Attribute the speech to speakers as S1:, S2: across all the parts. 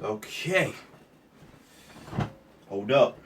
S1: Okay. Hold up.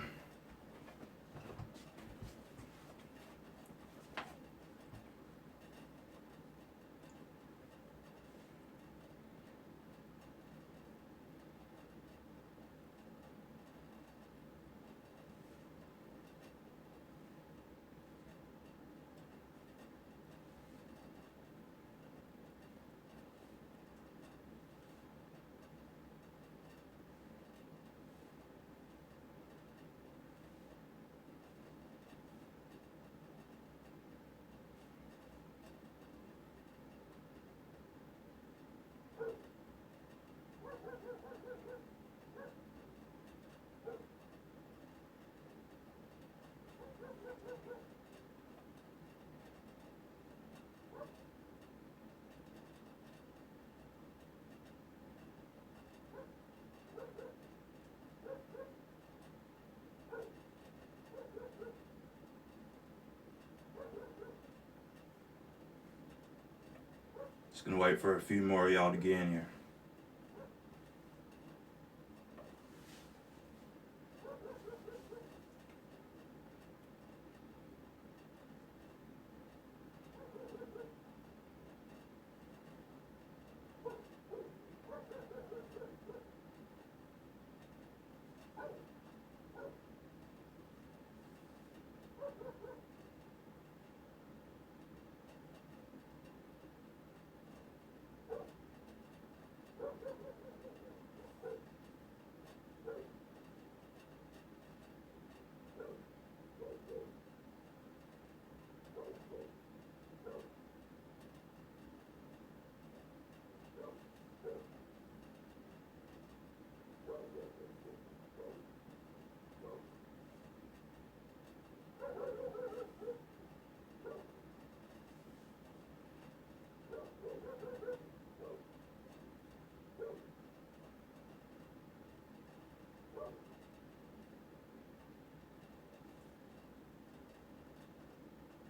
S1: Just gonna wait for a few more of y'all to get in here.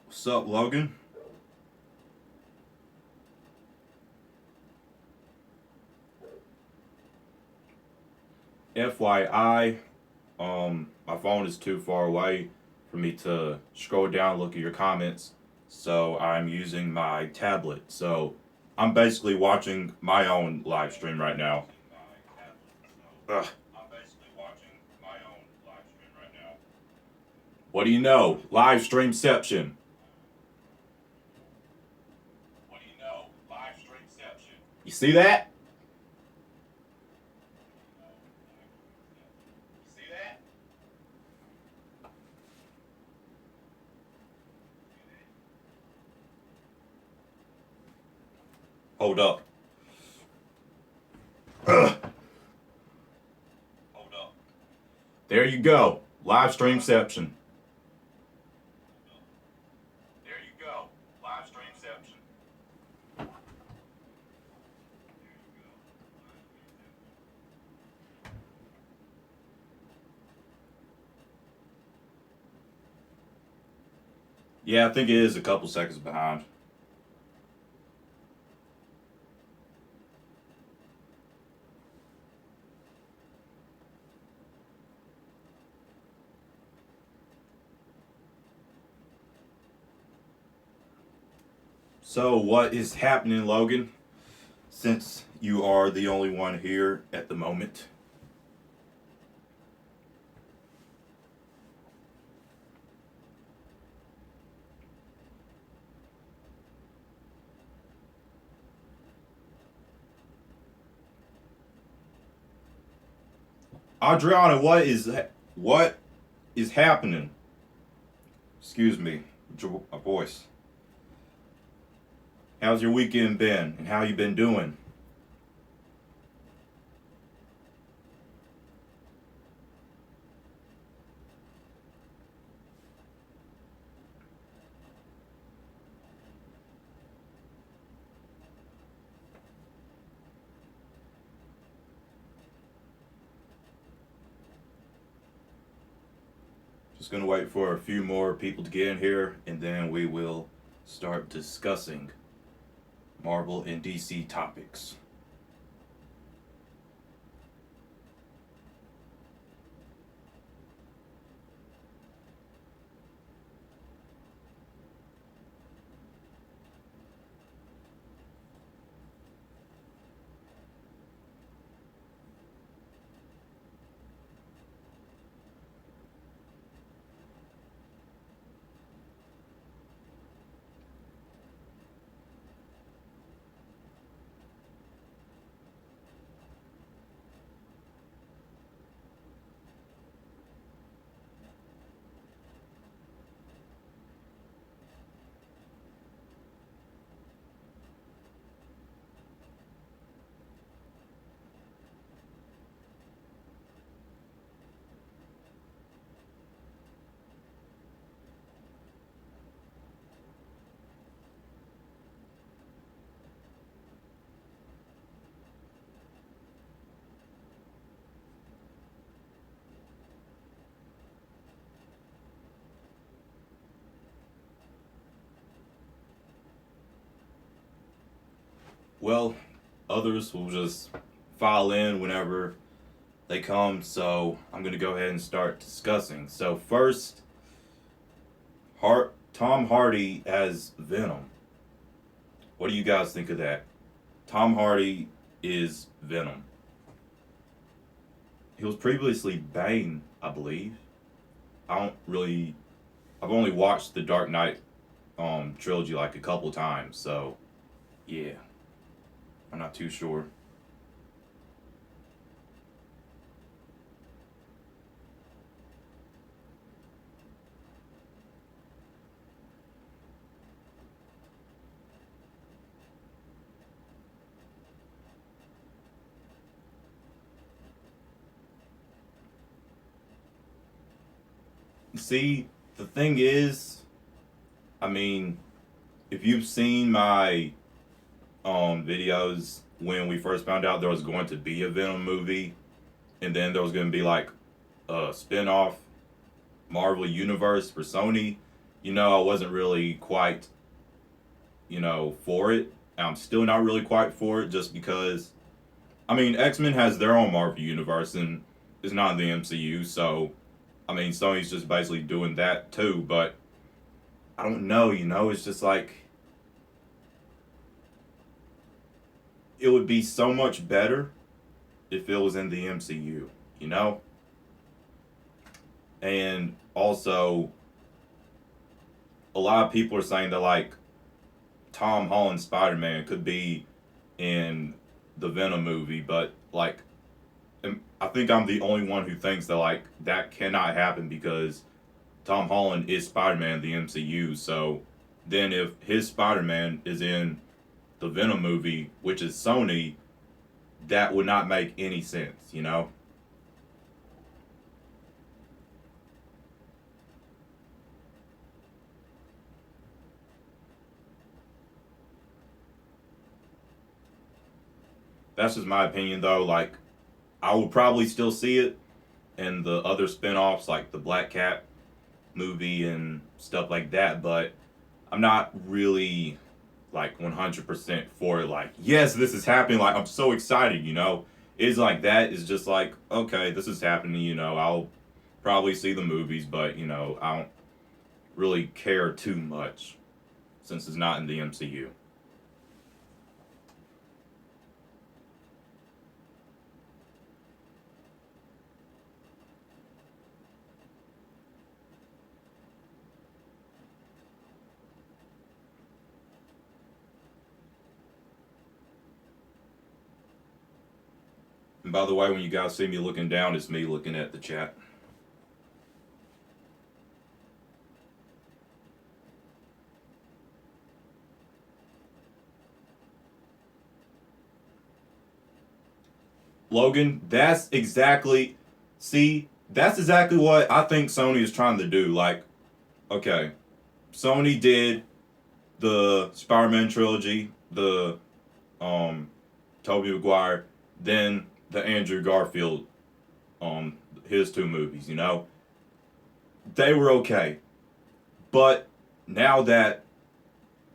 S1: What's up, Logan? FYI, my phone is too far away for me to scroll down and look at your comments, so I'm using my tablet. So I'm basically watching my own live stream right now. Ugh. What do you know? Live streamception. You see that? Hold up. Ugh. There you go. Live streamception. Yeah, I think it is a couple seconds behind. So, what is happening, Logan? Since you are the only one here at the moment. Adriana, what is happening? Excuse me, my voice. How's your weekend been, and how you been doing? Just gonna wait for a few more people to get in here, and then we will start discussing Marvel and DC topics. Well, others will just file in whenever they come, so I'm going to go ahead and start discussing. So, first, Tom Hardy as Venom. What do you guys think of that? Tom Hardy is Venom. He was previously Bane, I believe. I don't really. I've only watched the Dark Knight trilogy like a couple times, so yeah, I'm not too sure. See, the thing is, I mean, if you've seen my videos when we first found out there was going to be a Venom movie, and then there was going to be like a spin-off Marvel universe for Sony, I wasn't really quite, for it. I'm still not really quite for it just because, I mean, X-Men has their own Marvel universe and is not in the MCU, so, I mean, Sony's just basically doing that too, but I don't know, it's just like, it would be so much better if it was in the MCU, you know? And also, a lot of people are saying that, like, Tom Holland Spider Man could be in the Venom movie, but, like, I think I'm the only one who thinks that, like, that cannot happen because Tom Holland is Spider Man in the MCU, so then if his Spider Man is in the Venom movie, which is Sony, that would not make any sense. That's just my opinion, though. Like, I would probably still see it in the other spin offs, like the Black Cat movie and stuff like that, but I'm not really like 100% for it. Like, yes, this is happening. Like, I'm so excited. It's like that is just like, okay, this is happening. I'll probably see the movies, but, I don't really care too much since it's not in the MCU. And by the way, when you guys see me looking down, it's me looking at the chat. Logan, that's exactly what I think Sony is trying to do. Like, okay, Sony did the Spider-Man trilogy, the um Tobey Maguire, then the Andrew Garfield his two movies. They were okay. But now that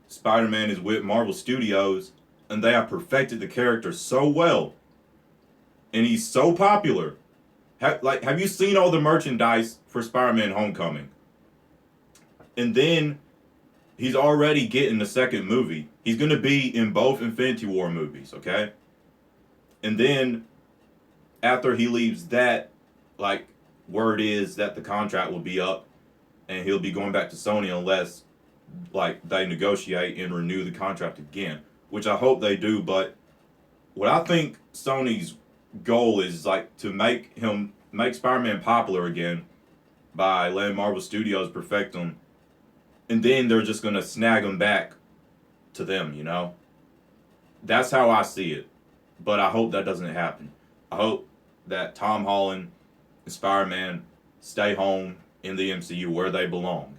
S1: Spider-Man is with Marvel Studios and they have perfected the character so well and he's so popular. Have you seen all the merchandise for Spider-Man Homecoming? And then he's already getting the second movie. He's going to be in both Infinity War movies, okay? And then after he leaves that, like, word is that the contract will be up and he'll be going back to Sony unless, like, they negotiate and renew the contract again, which I hope they do. But what I think Sony's goal is, like, to make Spider-Man popular again by letting Marvel Studios perfect him, and then they're just gonna snag him back to them. That's how I see it. But I hope that doesn't happen. I hope that Tom Holland and Spider-Man stay home in the MCU where they belong.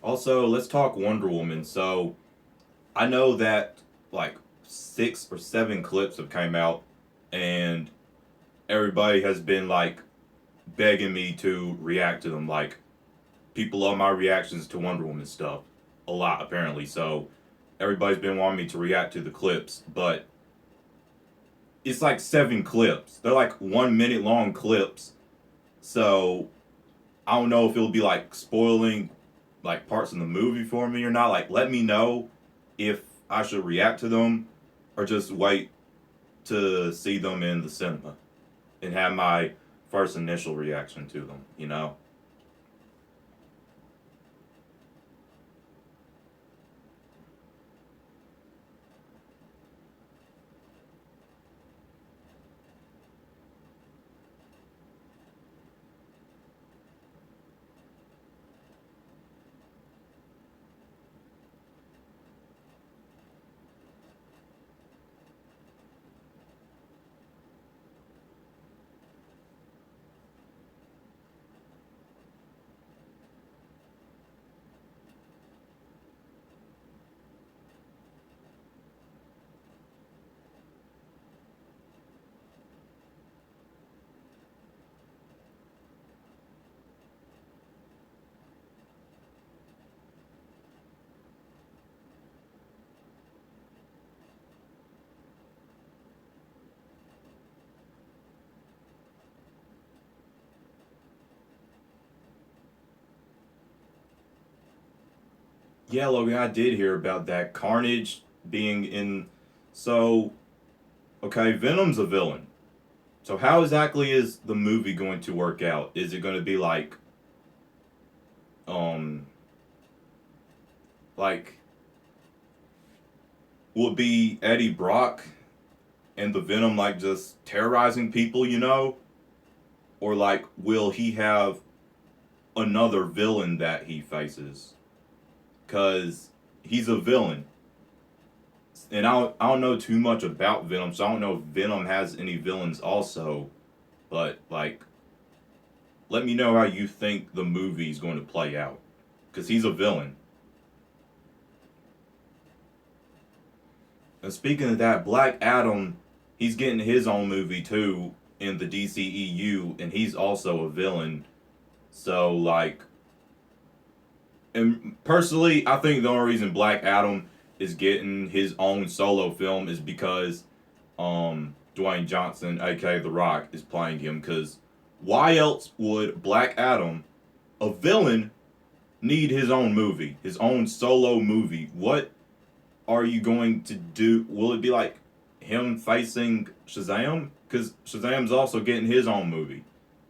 S1: Also, let's talk Wonder Woman. So I know that like 6 or 7 clips have came out, and everybody has been like begging me to react to them. Like people love my reactions to Wonder Woman stuff a lot apparently. So everybody's been wanting me to react to the clips, but it's like 7 clips. They're like 1 minute long clips. So I don't know if it'll be like spoiling like parts in the movie for me or not. Like let me know if I should react to them or just wait to see them in the cinema and have my first initial reaction to them, you know? Yeah, Logan, I did hear about that. Carnage being in. So, okay, Venom's a villain. So, how exactly is the movie going to work out? Is it going to be um, like, will it be Eddie Brock and the Venom, like, just terrorizing people, you know? Or, like, will he have another villain that he faces? Because he's a villain. And I don't know too much about Venom, so I don't know if Venom has any villains also. But like, let me know how you think the movie's going to play out, because he's a villain. And speaking of that, Black Adam, he's getting his own movie too in the DCEU, and he's also a villain. So like, and personally, I think the only reason Black Adam is getting his own solo film is because Dwayne Johnson, aka The Rock, is playing him. Because why else would Black Adam, a villain, need his own movie, his own solo movie? What are you going to do? Will it be like him facing Shazam? Because Shazam's also getting his own movie.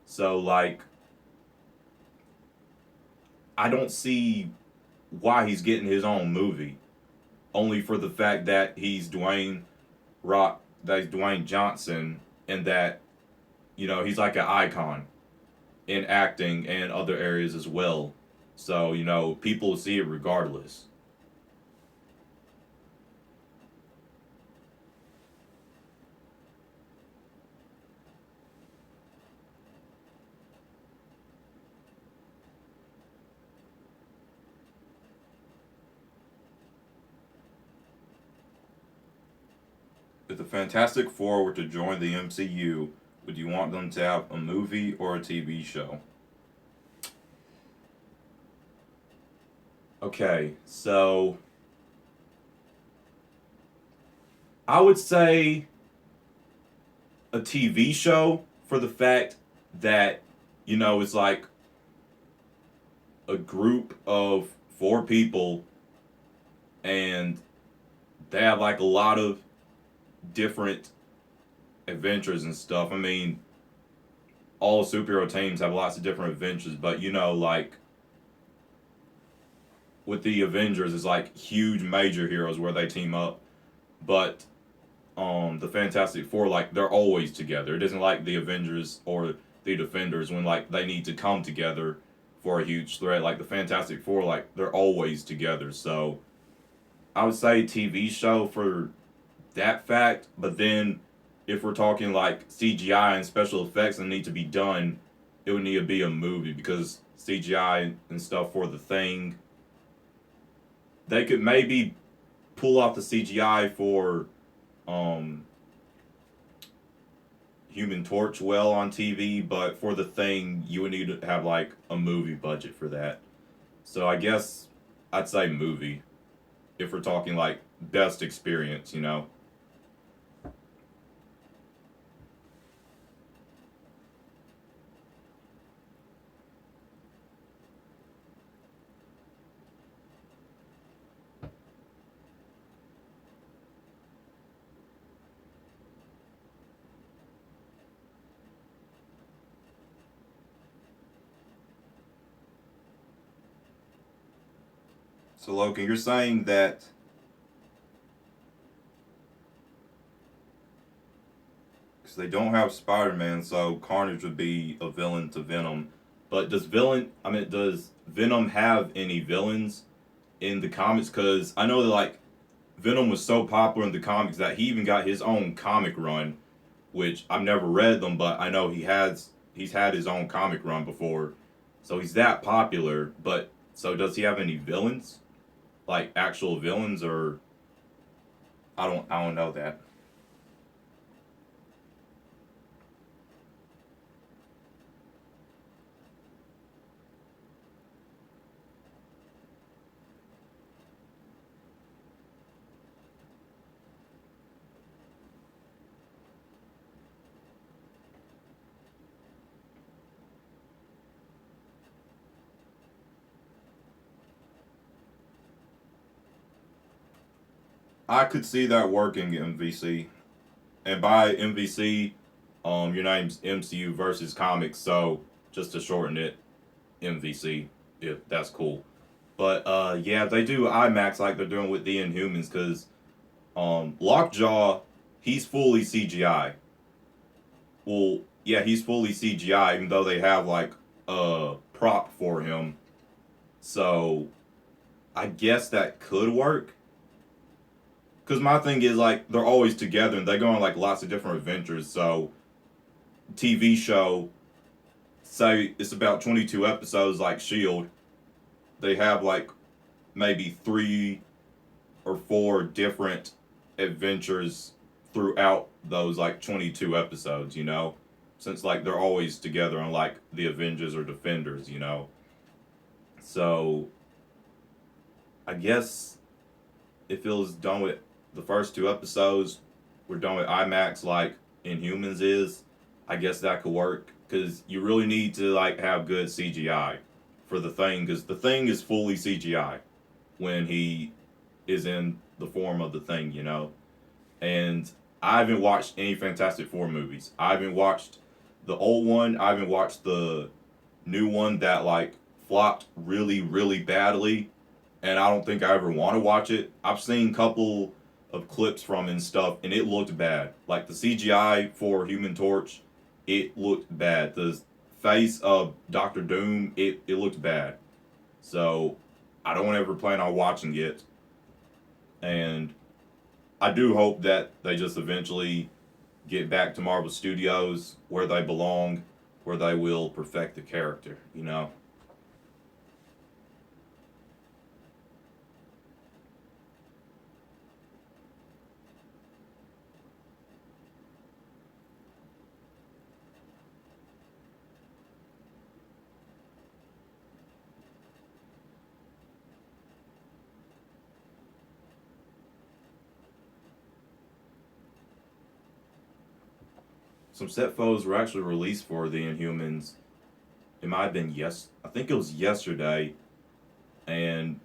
S1: So like, I don't see why he's getting his own movie. Only for the fact that he's Dwayne Johnson, and that he's like an icon in acting and other areas as well. So people see it regardless. If the Fantastic Four were to join the MCU, would you want them to have a movie or a TV show? Okay, so I would say a TV show, for the fact that it's like a group of 4 people, and they have like a lot of different adventures and stuff. I mean, all superhero teams have lots of different adventures, but like with the Avengers, it's like huge major heroes where they team up. But the Fantastic Four, like, they're always together. It isn't like the Avengers or the Defenders when like they need to come together for a huge threat. Like the Fantastic Four, like, they're always together. So I would say TV show for that fact. But then if we're talking like CGI and special effects that need to be done, it would need to be a movie, because CGI and stuff for The Thing they could maybe pull off the CGI for um, Human Torch well on TV, but for the Thing, you would need to have like a movie budget for that. So I guess I'd say movie if we're talking like best experience, you know. So Logan, you're saying that because they don't have Spider-Man, so Carnage would be a villain to Venom. But does Venom have any villains in the comics? Because I know that like Venom was so popular in the comics that he even got his own comic run, which I've never read them, but I know he's had his own comic run before, so he's that popular. But so does he have any villains, like actual villains, or I don't know that. I could see that working in VC, and by MVC, your name's MCU versus comics, so just to shorten it, MVC, if that's cool. But yeah, they do IMAX like they're doing with the Inhumans, because Lockjaw, he's fully CGI. Well, yeah, he's fully CGI, even though they have like a prop for him. So I guess that could work. Cause my thing is like they're always together and they go on like lots of different adventures. So TV show, say it's about 22 episodes like Shield. They have like maybe 3 or 4 different adventures throughout those like 22 episodes. You know, since like they're always together on like the Avengers or Defenders. You know, so I guess if it was done with the first 2 episodes, we're done with IMAX like Inhumans is. I guess that could work because you really need to like have good CGI for the Thing because the Thing is fully CGI when he is in the form of the Thing, you know. And I haven't watched any Fantastic Four movies. I haven't watched the old one. I haven't watched the new one that like flopped really really badly, and I don't think I ever want to watch it. I've seen a couple of clips from it and stuff, and it looked bad. Like the CGI for Human Torch, it looked bad. The face of Doctor Doom, it looked bad. So I don't ever plan on watching it, and I do hope that they just eventually get back to Marvel Studios where they belong, where they will perfect the character. You know. Some set photos were actually released for the Inhumans. It might have been I think it was yesterday, and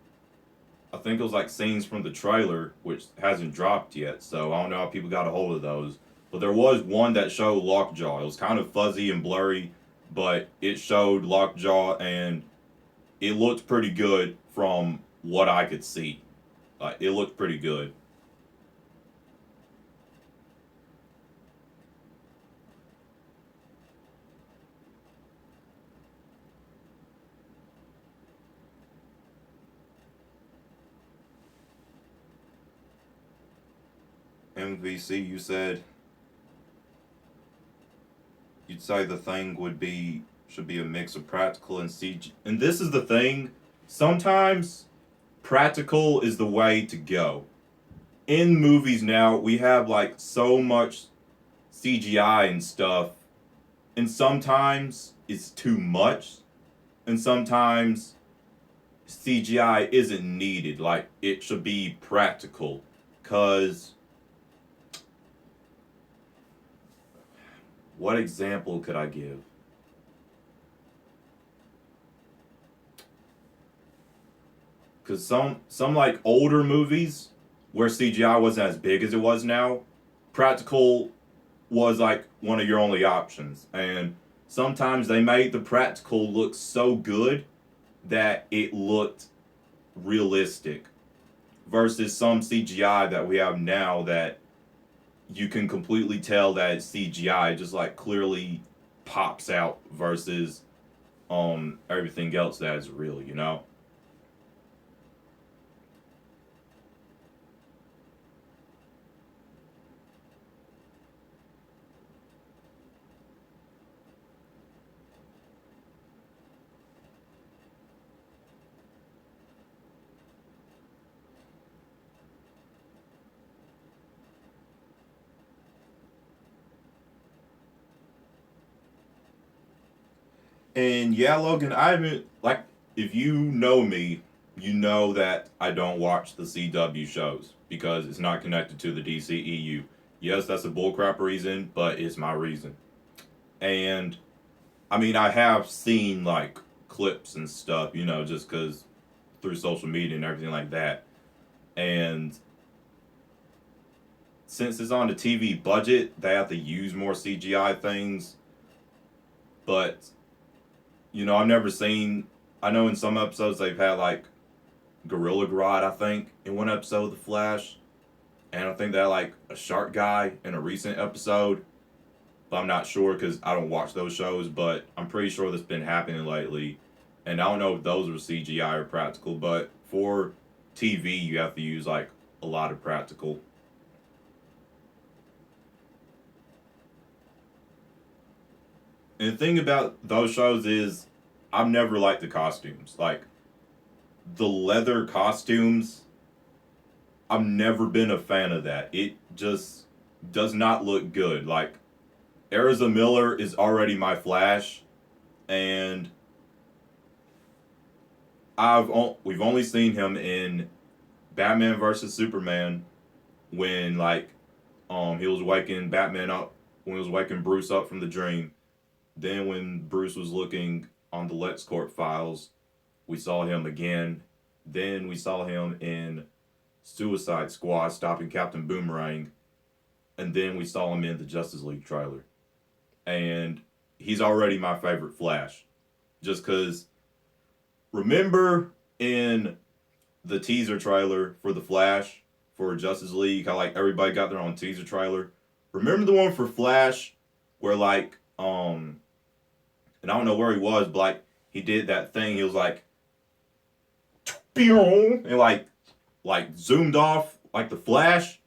S1: I think it was like scenes from the trailer, which hasn't dropped yet. So I don't know how people got a hold of those. But there was one that showed Lockjaw. It was kind of fuzzy and blurry, but it showed Lockjaw, and it looked pretty good from what I could see. It looked pretty good. MVC, you said you'd say the Thing would be should be a mix of practical and CG. And this is the thing. Sometimes practical is the way to go. In movies now, we have like so much CGI and stuff, and sometimes it's too much, and sometimes CGI isn't needed. Like, it should be practical. Because, what example could I give? Because some like older movies where CGI wasn't as big as it was now, practical was like one of your only options. And sometimes they made the practical look so good that it looked realistic versus some CGI that we have now that you can completely tell that it's CGI, just like clearly pops out versus everything else that is real, you know? And yeah, Logan, I haven't like if you know me, you know that I don't watch the CW shows because it's not connected to the DCEU. Yes, that's a bullcrap reason, but it's my reason. And I mean, I have seen like clips and stuff, you know, just because through social media and everything like that. And since it's on the TV budget, they have to use more CGI things. But you know, I've never seen. I know in some episodes they've had like Gorilla Grodd, I think, in one episode of The Flash, and I think they had like a shark guy in a recent episode. But I'm not sure because I don't watch those shows. But I'm pretty sure that's been happening lately, and I don't know if those were CGI or practical. But for TV, you have to use like a lot of practical. And the thing about those shows is, I've never liked the costumes. Like the leather costumes, I've never been a fan of that. It just does not look good. Like Ezra Miller is already my Flash, and we've only seen him in Batman versus Superman when like he was waking Batman up when he was waking Bruce up from the dream. Then when Bruce was looking on the LexCorp files, we saw him again. Then we saw him in Suicide Squad stopping Captain Boomerang, and then we saw him in the Justice League trailer. And he's already my favorite Flash, just because remember in the teaser trailer for the Flash for Justice League, how like everybody got their own teaser trailer. Remember the one for Flash where like and I don't know where he was, but like he did that thing. He was like, and like zoomed off like the Flash.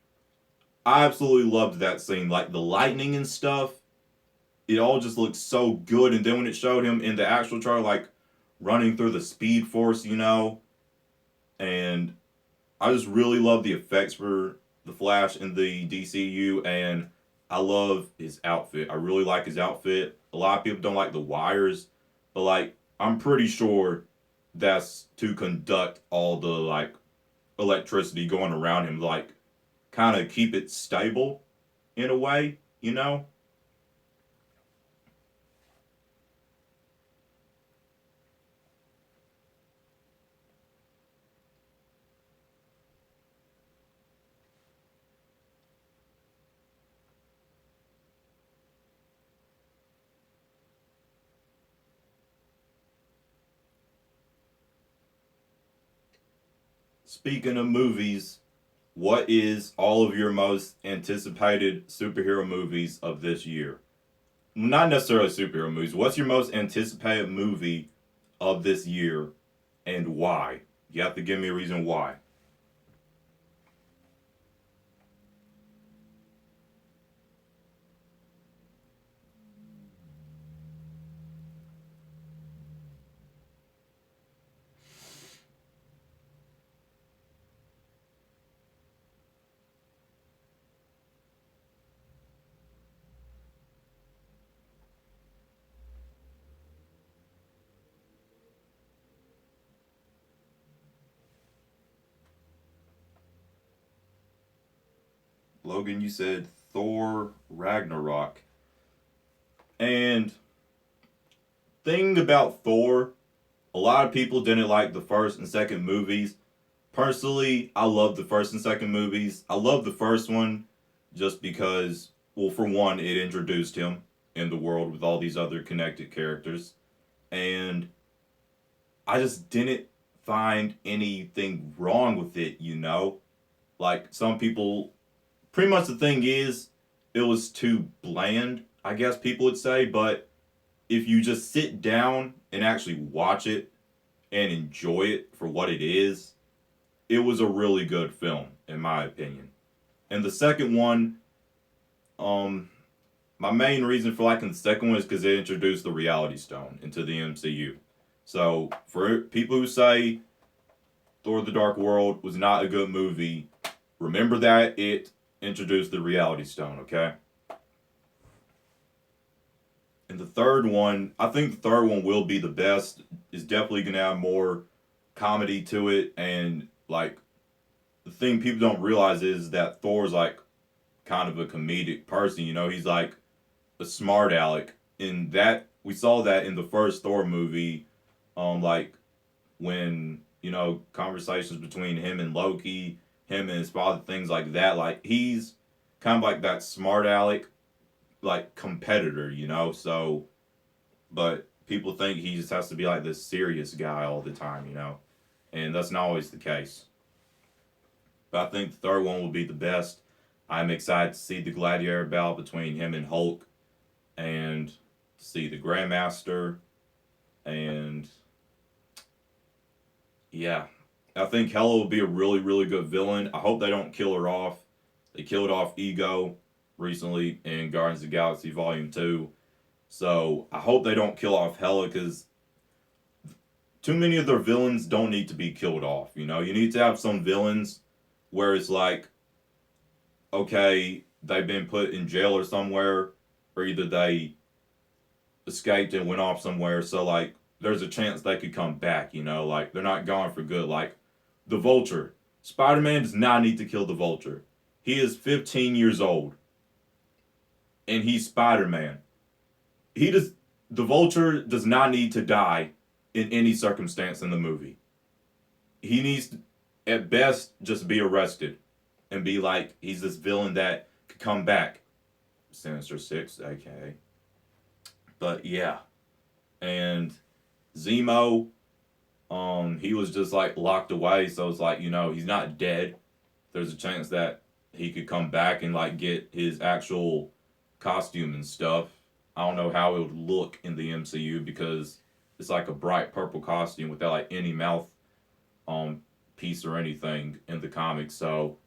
S1: I absolutely loved that scene, like the lightning and stuff. It all just looked so good. And then when it showed him in the actual trailer, like running through the Speed Force, you know, and I just really love the effects for the Flash in the DCU, and I love his outfit. I really like his outfit. A lot of people don't like the wires, but like I'm pretty sure that's to conduct all the like electricity going around him, like kind of keep it stable in a way, you know? Speaking of movies, what is all of your most anticipated superhero movies of this year? Not necessarily superhero movies. What's your most anticipated movie of this year and why? You have to give me a reason why. Logan, you said Thor Ragnarok. And thing about Thor, a lot of people didn't like the first and second movies. Personally, I love the first and second movies. I love the first one just because, well, for one, it introduced him in the world with all these other connected characters. And I just didn't find anything wrong with it, you know? Like, some people, pretty much the thing is, it was too bland, I guess people would say, but if you just sit down and actually watch it and enjoy it for what it was a really good film, in my opinion. And the second one, um, my main reason for liking the second one is because it introduced the Reality Stone into the MCU. So for people who say Thor: The Dark World was not a good movie, remember that it introduced the Reality Stone. Okay. And the third one, I think the third one will be the best. It's definitely gonna have more comedy to it, and like the thing people don't realize is that Thor's like kind of a comedic person. You know, he's like a smart aleck. In that, we saw that in the first Thor movie, like when conversations between him and Loki, him and his father, things like that. Like he's kind of like that smart aleck, like competitor. So but people think he just has to be like this serious guy all the time. And that's not always the case. But I think the third one will be the best. I'm excited to see the gladiator battle between him and Hulk, and to see the Grandmaster, and yeah, I think Hela will be a really, really good villain. I hope they don't kill her off. They killed off Ego recently in Guardians of the Galaxy Volume 2. So I hope they don't kill off Hela, because too many of their villains don't need to be killed off. You need to have some villains where it's like, okay, they've been put in jail or somewhere, or either they escaped and went off somewhere. So like, there's a chance they could come back. Like they're not gone for good. Like the Vulture. Spider-Man does not need to kill the Vulture. He is 15 years old, and he's Spider-Man. The Vulture does not need to die in any circumstance in the movie. He needs to, at best, just be arrested and be like, he's this villain that could come back. Sinister Six, aka. But yeah. And Zemo, he was just like locked away, so it's like, he's not dead. There's a chance that he could come back and like get his actual costume and stuff. I don't know how it would look in the MCU, because it's like a bright purple costume without like any mouth piece or anything in the comics. So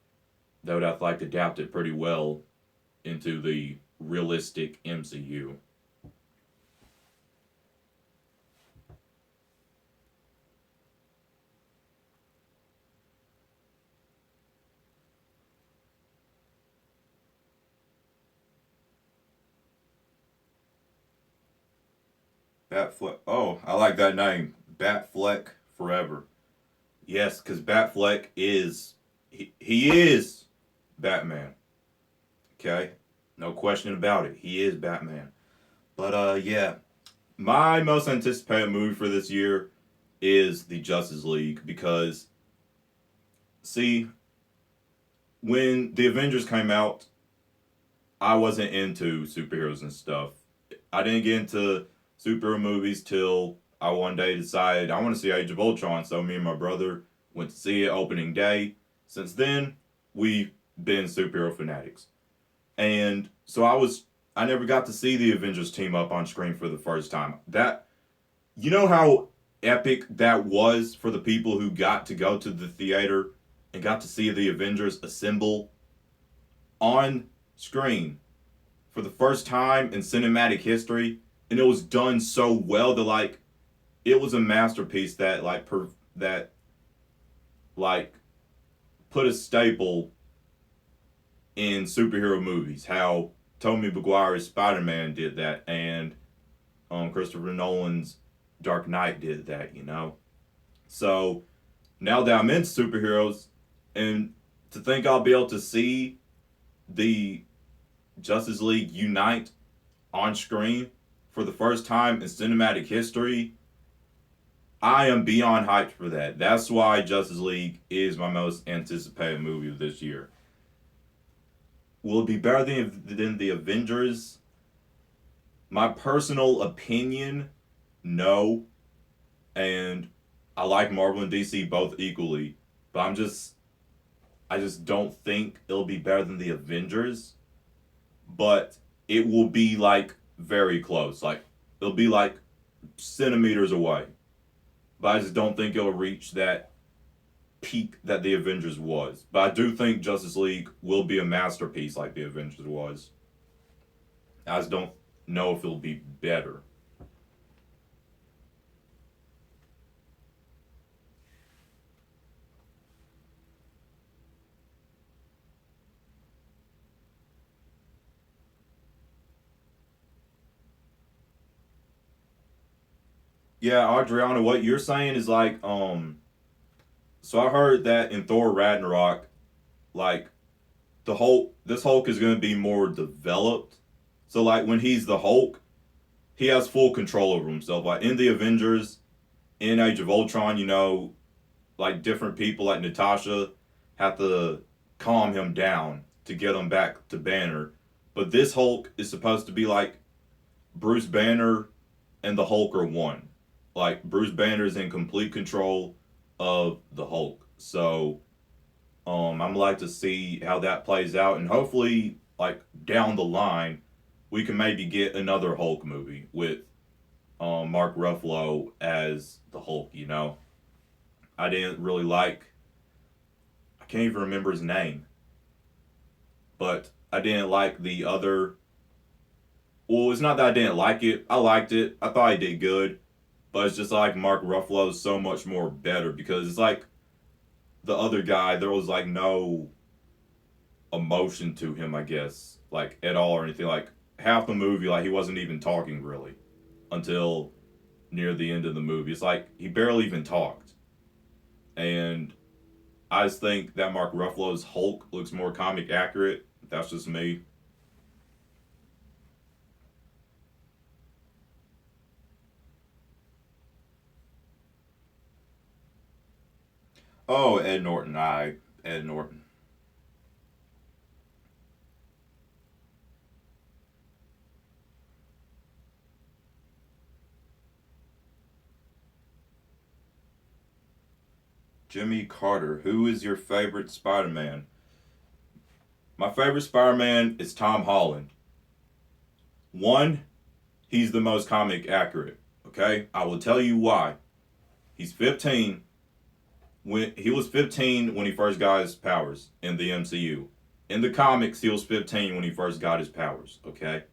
S1: they would have to like adapt it pretty well into the realistic MCU. Batfleck. Oh, I like that name. Batfleck Forever. Yes, because Batfleck is he is Batman. Okay, no question about it. He is Batman. But yeah, my most anticipated movie for this year is the Justice League, because see, when the Avengers came out, I wasn't into superheroes and stuff. I didn't get into superhero movies till I one day decided I want to see Age of Ultron. So me and my brother went to see it opening day. Since then, we've been superhero fanatics. And so I never got to see the Avengers team up on screen for the first time. You know how epic that was for the people who got to go to the theater and got to see the Avengers assemble on screen for the first time in cinematic history, and it was done so well that like it was a masterpiece that like put a staple in superhero movies. How Tobey Maguire's Spider-Man did that, and Christopher Nolan's Dark Knight did that. So now that I'm into superheroes, and to think I'll be able to see the Justice League unite on screen for the first time in cinematic history, I am beyond hyped for that. That's why Justice League is my most anticipated movie of this year. Will it be better than the Avengers? My personal opinion, no. And I like Marvel and DC both equally, but I just don't think it'll be better than the Avengers. But it will be like very close. Like it'll be like centimeters away. But I just don't think it'll reach that peak that the Avengers was. But I do think Justice League will be a masterpiece like the Avengers was. I just don't know if it'll be better. Yeah, Adriana, what you're saying is like, so I heard that in Thor Ragnarok, like this Hulk is gonna be more developed. So like when he's the Hulk, he has full control over himself. Like in the Avengers, in Age of Ultron, like different people like Natasha have to calm him down to get him back to Banner. But this Hulk is supposed to be like Bruce Banner and the Hulk are one. Like Bruce Banner is in complete control of the Hulk. So I'm like to see how that plays out, and hopefully, like down the line, we can maybe get another Hulk movie with Mark Ruffalo as the Hulk. I didn't really like. I can't even remember his name, but I didn't like the other. Well, it's not that I didn't like it. I liked it. I thought he did good, but it's just like Mark Ruffalo is so much more better because it's like the other guy. There was like no emotion to him, I guess, like at all or anything. Like half the movie, like he wasn't even talking really until near the end of the movie. It's like he barely even talked. And I just think that Mark Ruffalo's Hulk looks more comic accurate. That's just me. Oh, Ed Norton. Ed Norton. Jimmy Carter. Who is your favorite Spider Man? My favorite Spider Man is Tom Holland. One, he's the most comic accurate. Okay? I will tell you why. He's 15. When he was 15 when he first got his powers in the MCU. In the comics, he was 15 when he first got his powers. Okay,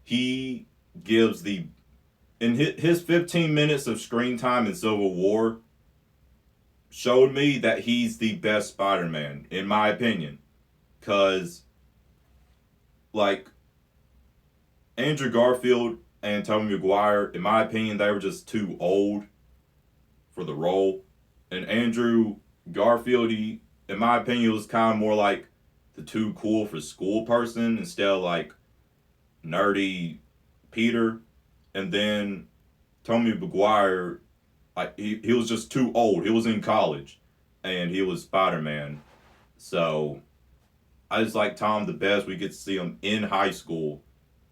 S1: he gives the in his 15 minutes of screen time in Civil War showed me that he's the best Spider-Man in my opinion. Cause like Andrew Garfield and Tobey Maguire, in my opinion, they were just too old for the role. And Andrew Garfield, he, in my opinion, was kind of more like the too cool for school person instead of like nerdy Peter. And then Tommy Maguire, like he was just too old. He was in college, and he was Spider Man. So I just like Tom the best. We get to see him in high school,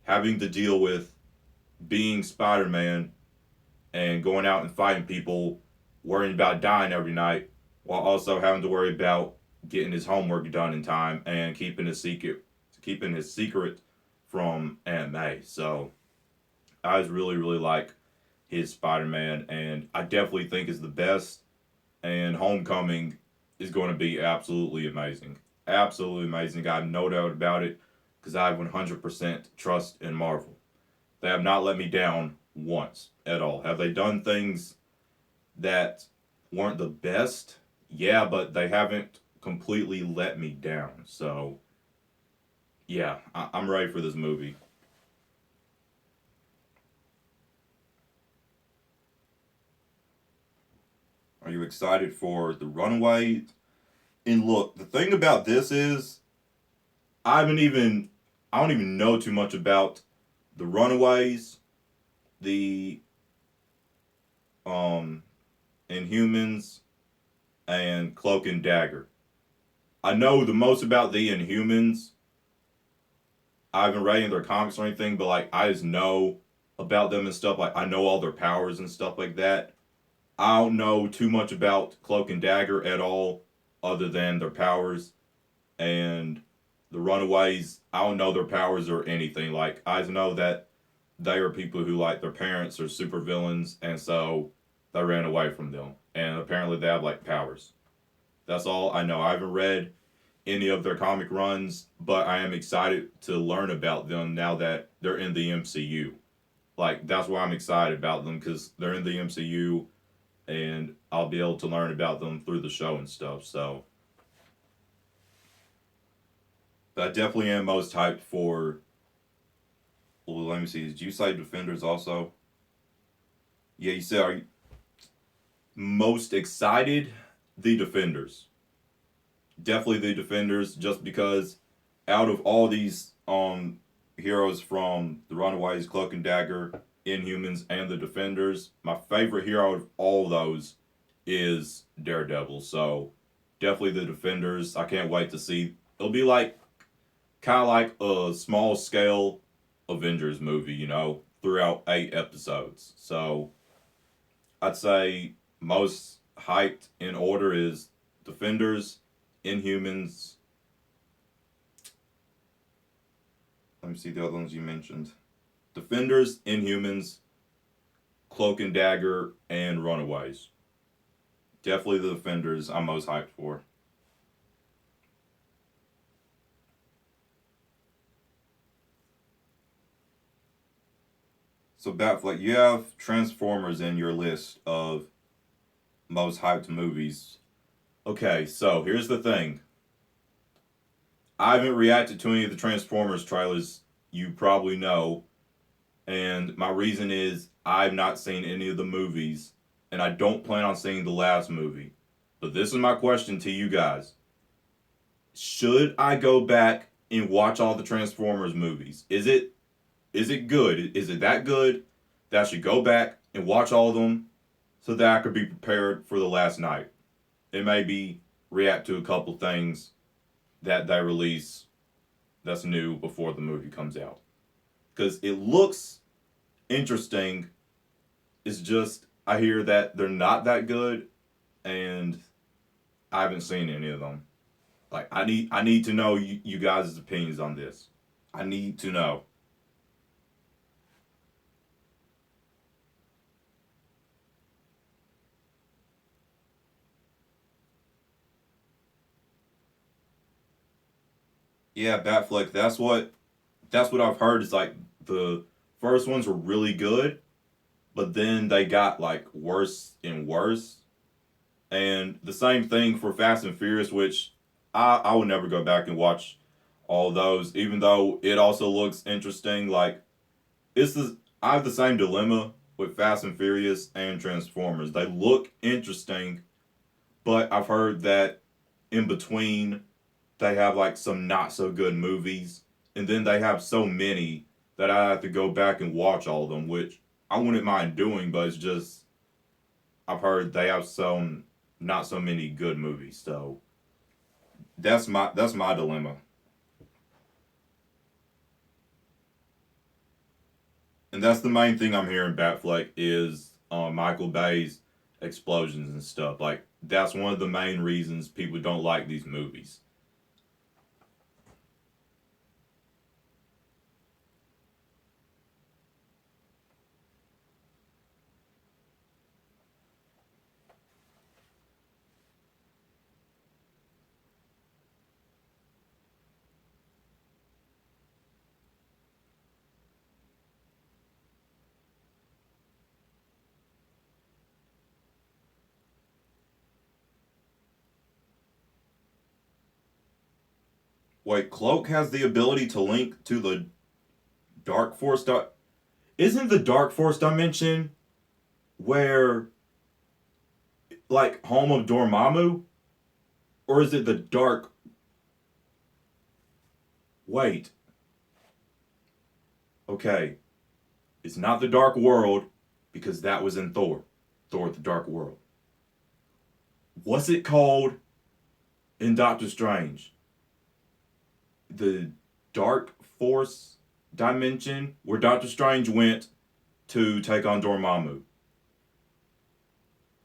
S1: having to deal with being Spider Man and going out and fighting people, worrying about dying every night, while also having to worry about getting his homework done in time and keeping his secret from Aunt May. So I just really, really like his Spider Man, and I definitely think is the best. And Homecoming is going to be absolutely amazing. Absolutely amazing. I have no doubt about it because I have 100% trust in Marvel. They have not let me down once at all. Have they done things that weren't the best? Yeah, but they haven't completely let me down. So, yeah, I'm ready for this movie. Are you excited for The Runaway? And look, the thing about this is I haven't even I don't even know too much about the Runaways, the um Inhumans, and Cloak and Dagger. I know the most about the Inhumans. I haven't read any of their comics or anything, but like I just know about them and stuff. Like I know all their powers and stuff like that. I don't know too much about Cloak and Dagger at all, other than their powers and the Runaways. I don't know their powers or anything. Like I just know that they are people who like their parents are super villains, and so they ran away from them. And apparently they have like powers. That's all I know. I haven't read any of their comic runs, but I am excited to learn about them now that they're in the MCU. Like that's why I'm excited about them because they're in the MCU, and I'll be able to learn about them through the show and stuff. So, but I definitely am most hyped for. Well, let me see. Did you say Defenders also? Yeah, you said are you most excited? The Defenders. Definitely the Defenders, just because out of all these heroes from the Runaways, Cloak and Dagger, Inhumans, and the Defenders, my favorite hero of all those is Daredevil. So definitely the Defenders. I can't wait to see. It'll be like kind of like a small scale Avengers movie, throughout 8 episodes. So I'd say most hyped in order is Defenders, Inhumans. Let me see the other ones you mentioned. Defenders, Inhumans, Cloak and Dagger, and Runaways. Definitely the Defenders I'm most hyped for. So Batfleck, you have Transformers in your list of most hyped movies. Okay, so here's the thing. I haven't reacted to any of the Transformers trailers, you probably know, and my reason is I've not seen any of the movies, and I don't plan on seeing the last movie. But this is my question to you guys. Should I go back and watch all the Transformers movies? Is it good? Is it that good that I should go back and watch all of them so that I could be prepared for the last night? And maybe react to a couple things that they release that's new before the movie comes out. Because it looks interesting. It's just I hear that they're not that good, and I haven't seen any of them. Like I need to know you guys' opinions on this. I need to know. Yeah, Batfleck. That's what I've heard. Is like the first ones were really good, but then they got like worse and worse. And the same thing for Fast and Furious, which I would never go back and watch all those, even though it also looks interesting. Like I have the same dilemma with Fast and Furious and Transformers. They look interesting, but I've heard that in between they have like some not so good movies, and then they have so many that I have to go back and watch all of them, which I wouldn't mind doing, but it's just I've heard they have some not so many good movies, so that's my dilemma, and that's the main thing I'm hearing. Batfleck is Michael Bay's explosions and stuff. Like that's one of the main reasons people don't like these movies. Wait, Cloak has the ability to link to the Dark Force. Isn't the Dark Force dimension where like home of Dormammu, or is it the Dark? Wait. Okay. It's not the Dark World because that was in Thor. Thor the Dark World. What's it called in Doctor Strange? The Dark Force dimension where Doctor Strange went to take on Dormammu.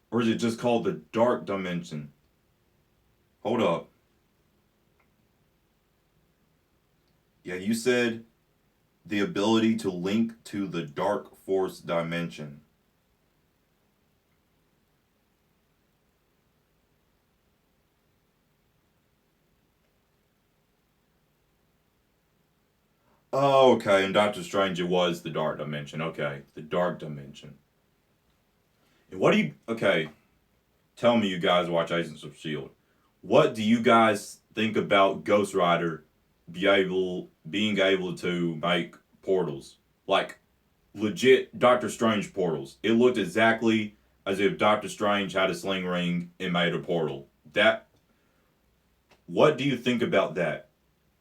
S1: Or is it just called the Dark Dimension? Hold up. Yeah, you said the ability to link to the Dark Force dimension. Oh, okay. In Doctor Strange, it was the Dark Dimension. Okay, the Dark Dimension. And what do you? Okay, tell me, you guys watch Agents of Shield. What do you guys think about Ghost Rider being able to make portals, like legit Doctor Strange portals? It looked exactly as if Doctor Strange had a sling ring and made a portal. That. What do you think about that?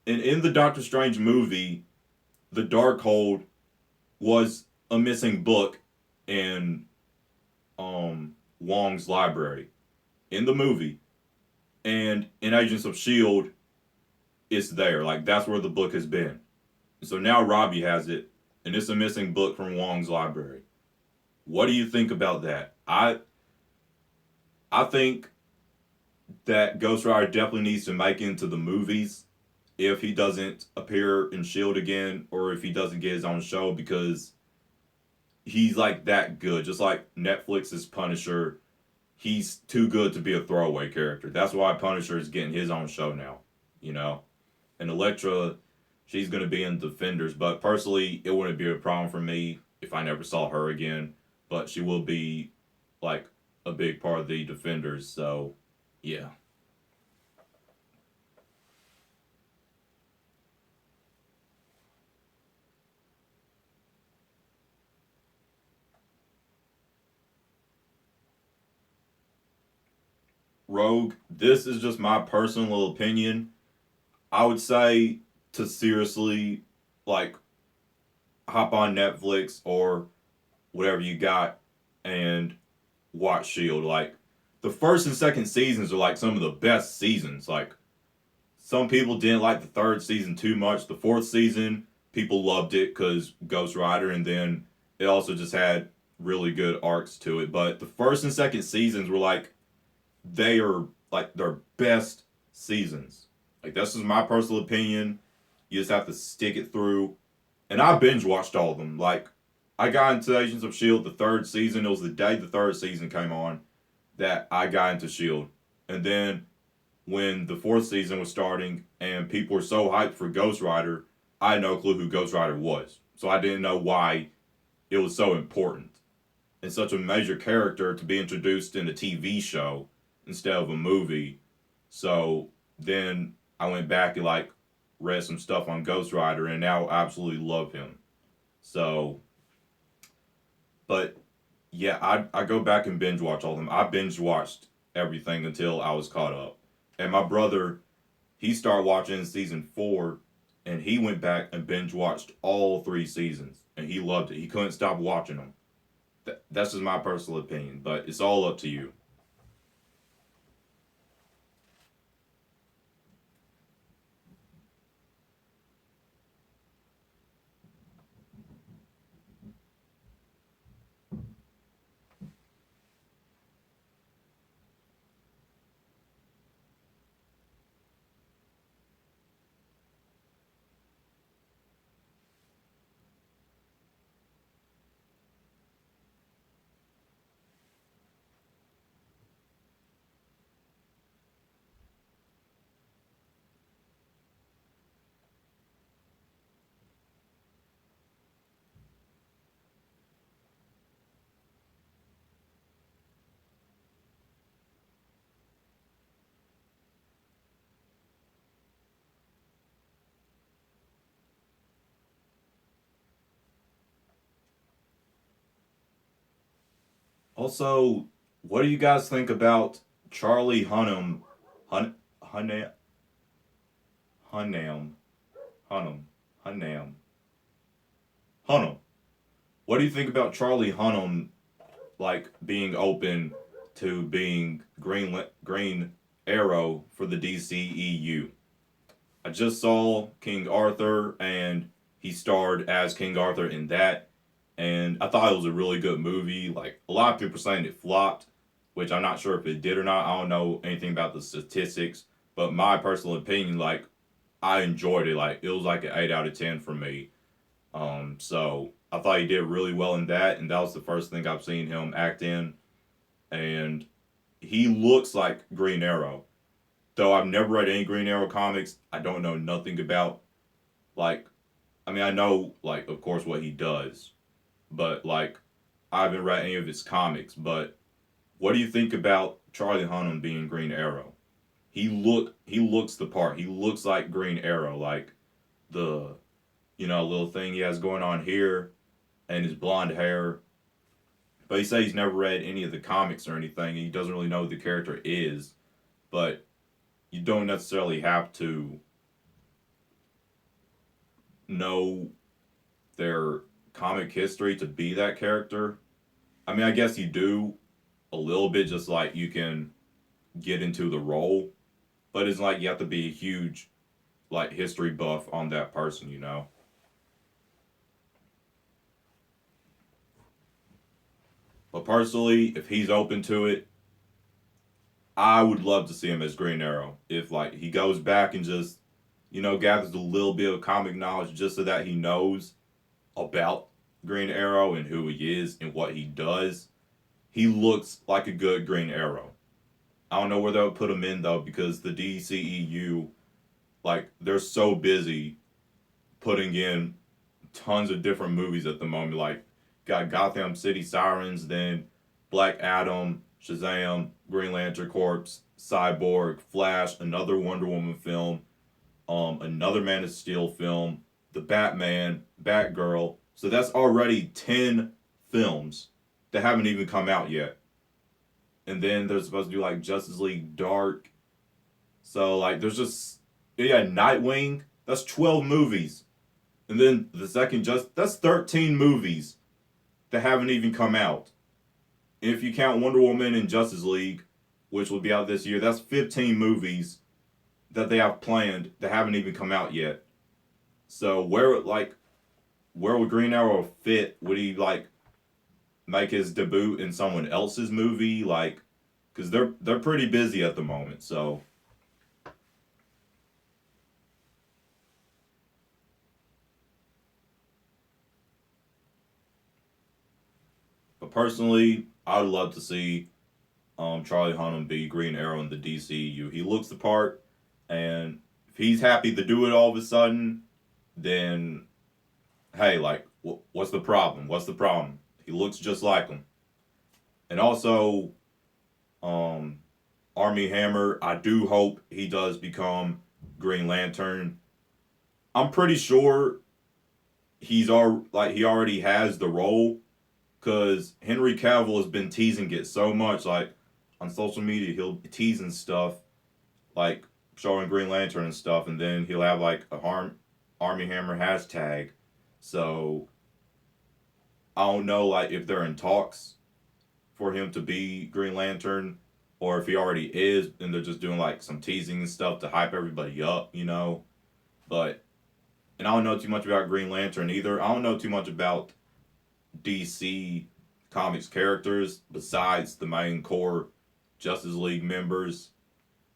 S1: And in the Doctor Strange movie, the Darkhold was a missing book in Wong's library in the movie, and in Agents of Shield, it's there. Like that's where the book has been. So now Robbie has it, and it's a missing book from Wong's library. What do you think about that? I think that Ghost Rider definitely needs to make it into the movies if he doesn't appear in Shield again, or if he doesn't get his own show, because he's like that good. Just like Netflix's Punisher, he's too good to be a throwaway character. That's why Punisher is getting his own show now, you know. And Elektra, she's gonna be in Defenders, but personally, it wouldn't be a problem for me if I never saw her again. But she will be like a big part of the Defenders, so yeah. Rogue, this is just my personal opinion. I would say to seriously like hop on Netflix or whatever you got and watch Shield. Like the first and second seasons are like some of the best seasons. Like some people didn't like the third season too much. The fourth season, people loved it because Ghost Rider, and then it also just had really good arcs to it. But the first and second seasons were like they are like their best seasons. Like this is my personal opinion. You just have to stick it through. And I binge watched all of them. Like I got into Agents of Shield the third season. It was the day the third season came on that I got into Shield. And then when the fourth season was starting and people were so hyped for Ghost Rider, I had no clue who Ghost Rider was. So I didn't know why it was so important and such a major character to be introduced in a TV show instead of a movie. So then I went back and like read some stuff on Ghost Rider and now I absolutely love him. So, but yeah, I go back and binge watch all of them. I binge watched everything until I was caught up. And my brother, he started watching season 4 and he went back and binge watched all 3 seasons and he loved it. He couldn't stop watching them. That's just my personal opinion, but it's all up to you. Also, what do you guys think about Charlie Hunnam? Hun, Hunnam? Hunnam? Hunnam, Hunnam, Hunnam. What do you think about Charlie Hunnam like being open to being Green Arrow for the DCEU? I just saw King Arthur, and he starred as King Arthur in that, and I thought it was a really good movie. Like a lot of people saying it flopped, which I'm not sure if it did or not. I don't know anything about the statistics, but my personal opinion, like I enjoyed it. Like it was like an 8 out of 10 for me. So I thought he did really well in that, and that was the first thing I've seen him act in, and he looks like Green Arrow. Though I've never read any Green Arrow comics, I don't know nothing about like I mean I know like of course what he does, but like I haven't read any of his comics. But what do you think about Charlie Hunnam being Green Arrow? He looks the part. He looks like Green Arrow, like the little thing he has going on here and his blonde hair. But he says he's never read any of the comics or anything, and he doesn't really know who the character is. But you don't necessarily have to know their comic history to be that character. I mean, I guess you do a little bit, just like you can get into the role, but it's like you have to be a huge like history buff on that person. But personally, if he's open to it, I would love to see him as Green Arrow. If like he goes back and just gathers a little bit of comic knowledge just so that he knows about Green Arrow and who he is and what he does. He looks like a good Green Arrow. I don't know where they would put him in though, because the DCEU, like they're so busy putting in tons of different movies at the moment. Like got Gotham City Sirens, then Black Adam, Shazam, Green Lantern Corps, Cyborg, Flash, another Wonder Woman film, another Man of Steel film, the Batman, Batgirl. So that's already 10 films that haven't even come out yet. And then they're supposed to do like Justice League Dark. So like there's just Nightwing. That's 12 movies. And then the second that's 13 movies that haven't even come out. And if you count Wonder Woman and Justice League, which will be out this year, that's 15 movies that they have planned that haven't even come out yet. So where would Green Arrow fit? Would he like make his debut in someone else's movie? Like, because they're pretty busy at the moment. So but personally, I would love to see Charlie Hunnam be Green Arrow in the DCU. He looks the part, and if he's happy to do it all of a sudden, then hey, like, what's the problem? What's the problem? He looks just like him. And also, um, Army Hammer, I do hope he does become Green Lantern. I'm pretty sure he already has the role, because Henry Cavill has been teasing it so much. Like on social media, he'll be teasing stuff like showing Green Lantern and stuff, and then he'll have like a Army Hammer hashtag. So I don't know like if they're in talks for him to be Green Lantern, or if he already is and they're just doing like some teasing and stuff to hype everybody up. But and I don't know too much about Green Lantern either. I don't know too much about DC Comics characters besides the main core Justice League members.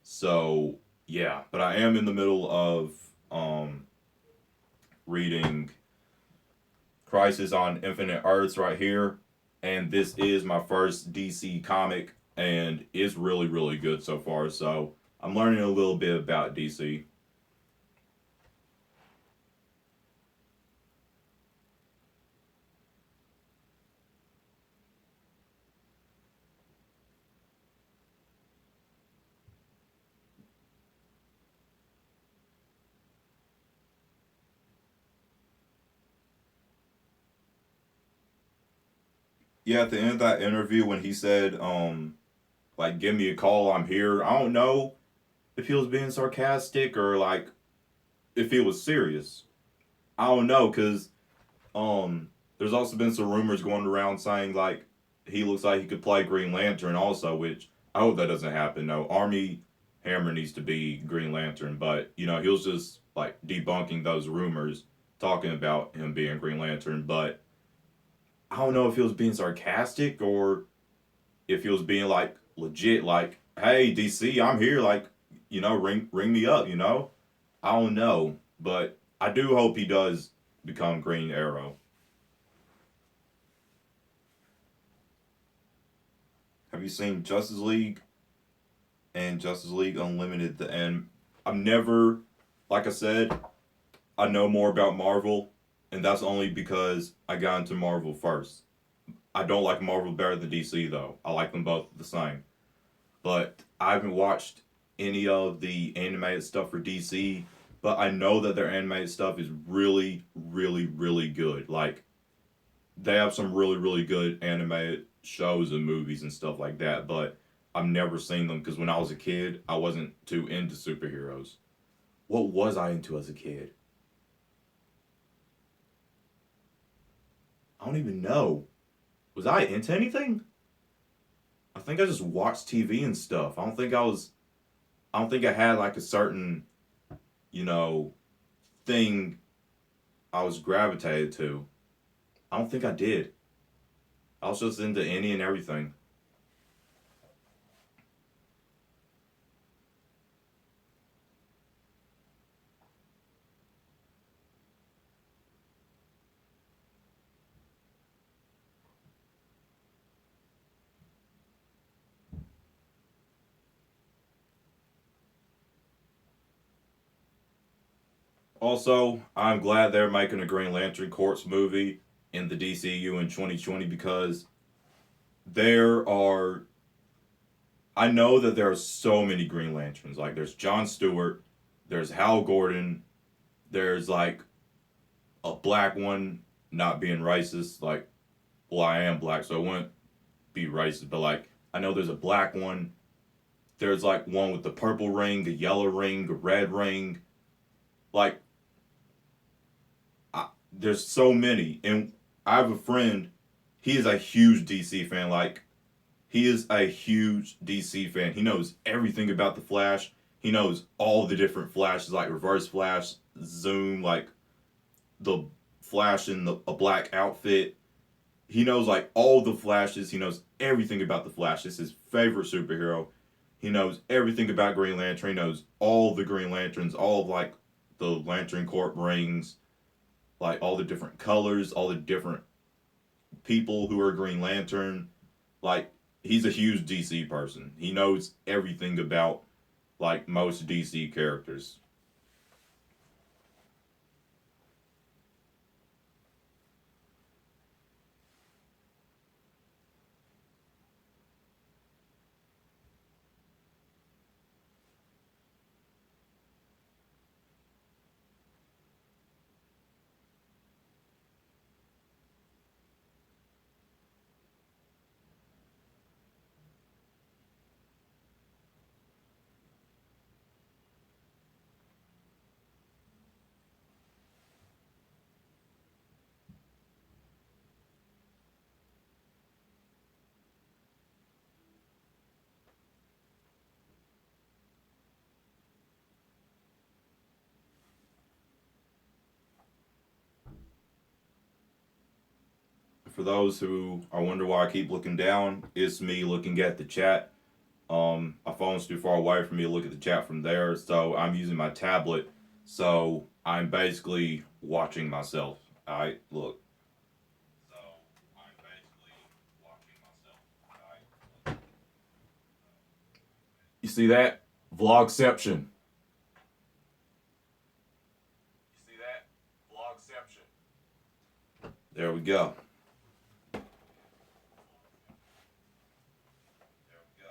S1: So yeah, but I am in the middle of reading Crisis on Infinite Earths right here, and this is my first DC comic, and it's really really good so far. So I'm learning a little bit about DC. Yeah, at the end of that interview when he said, like, give me a call, I'm here. I don't know if he was being sarcastic or like if he was serious. I don't know, cause um, there's also been some rumors going around saying like he looks like he could play Green Lantern also, which I hope that doesn't happen. No, Army Hammer needs to be Green Lantern, but you know he was just like debunking those rumors, talking about him being Green Lantern. But I don't know if he was being sarcastic or if he was being like legit, like, "Hey DC, I'm here," like, you know, ring me up, you know. I don't know, but I do hope he does become Green Arrow. Have you seen Justice League and Justice League Unlimited? And I'm never, like I said, I know more about Marvel, and that's only because I got into Marvel first. I don't like Marvel better than DC though. I like them both the same. But I haven't watched any of the animated stuff for DC, but I know that their animated stuff is really, really, really good. Like they have some really, really good animated shows and movies and stuff like that, but I've never seen them because when I was a kid, I wasn't too into superheroes. What was I into as a kid? I don't even know. Was I into anything? I think I just watched TV and stuff. I don't think I had like a certain, you know, thing I was gravitated to. I don't think I did. I was just into any and everything. Also, I'm glad they're making a Green Lantern Corps movie in the DCU in 2020 because there are. I know that there are so many Green Lanterns. Like, there's John Stewart, there's Hal Gordon, there's like a black one, not being racist. Like, well, I am black, so I wouldn't be racist, but like, I know there's a black one. There's like one with the purple ring, a yellow ring, a red ring. Like, there's so many. And I have a friend, he is a huge DC fan. Like, he is a huge DC fan. He knows everything about the Flash. He knows all the different Flashes, like Reverse Flash, Zoom, like the Flash in a black outfit. He knows like all the Flashes. He knows everything about the Flash. It's his favorite superhero. He knows everything about Green Lantern. He knows all the Green Lanterns, all of like the Lantern Corp rings, like all the different colors, all the different people who are Green Lantern. Like he's a huge DC person. He knows everything about like most DC characters. For those who are wondering why I keep looking down, it's me looking at the chat. My phone's too far away for me to look at the chat from there, so I'm using my tablet. So I'm basically watching myself. I look. So I'm basically watching myself. You see that? Vlogception. You see that? Vlogception. There we go. There we go.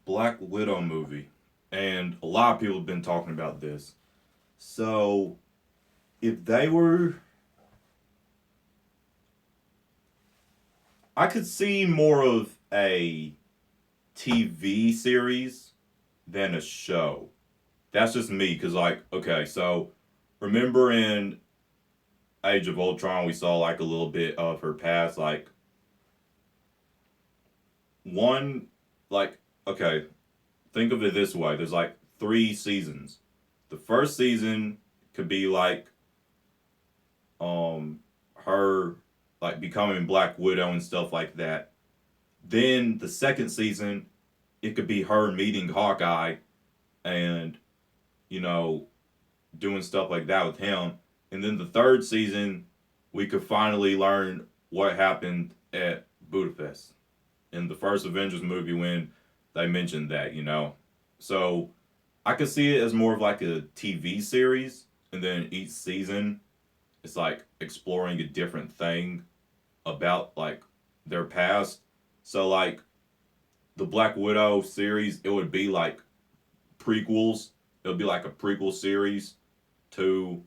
S1: Black Widow movie, and a lot of people have been talking about this. So, if they were, I could see more of a TV series than a show. That's just me, because, like, okay, so remember in Age of Ultron, we saw, like, a little bit of her past, like, one, like, okay, think of it this way: there's like three seasons. The first season could be like her like becoming Black Widow and stuff like that. Then the second season, it could be her meeting Hawkeye and you know doing stuff like that with him. And then the third season, we could finally learn what happened at Budapest in the first Avengers movie when they mentioned that. So I could see it as more of like a TV series, and then each season it's like exploring a different thing about like their past. So like the Black Widow series, it would be like prequels. It would be like a prequel series to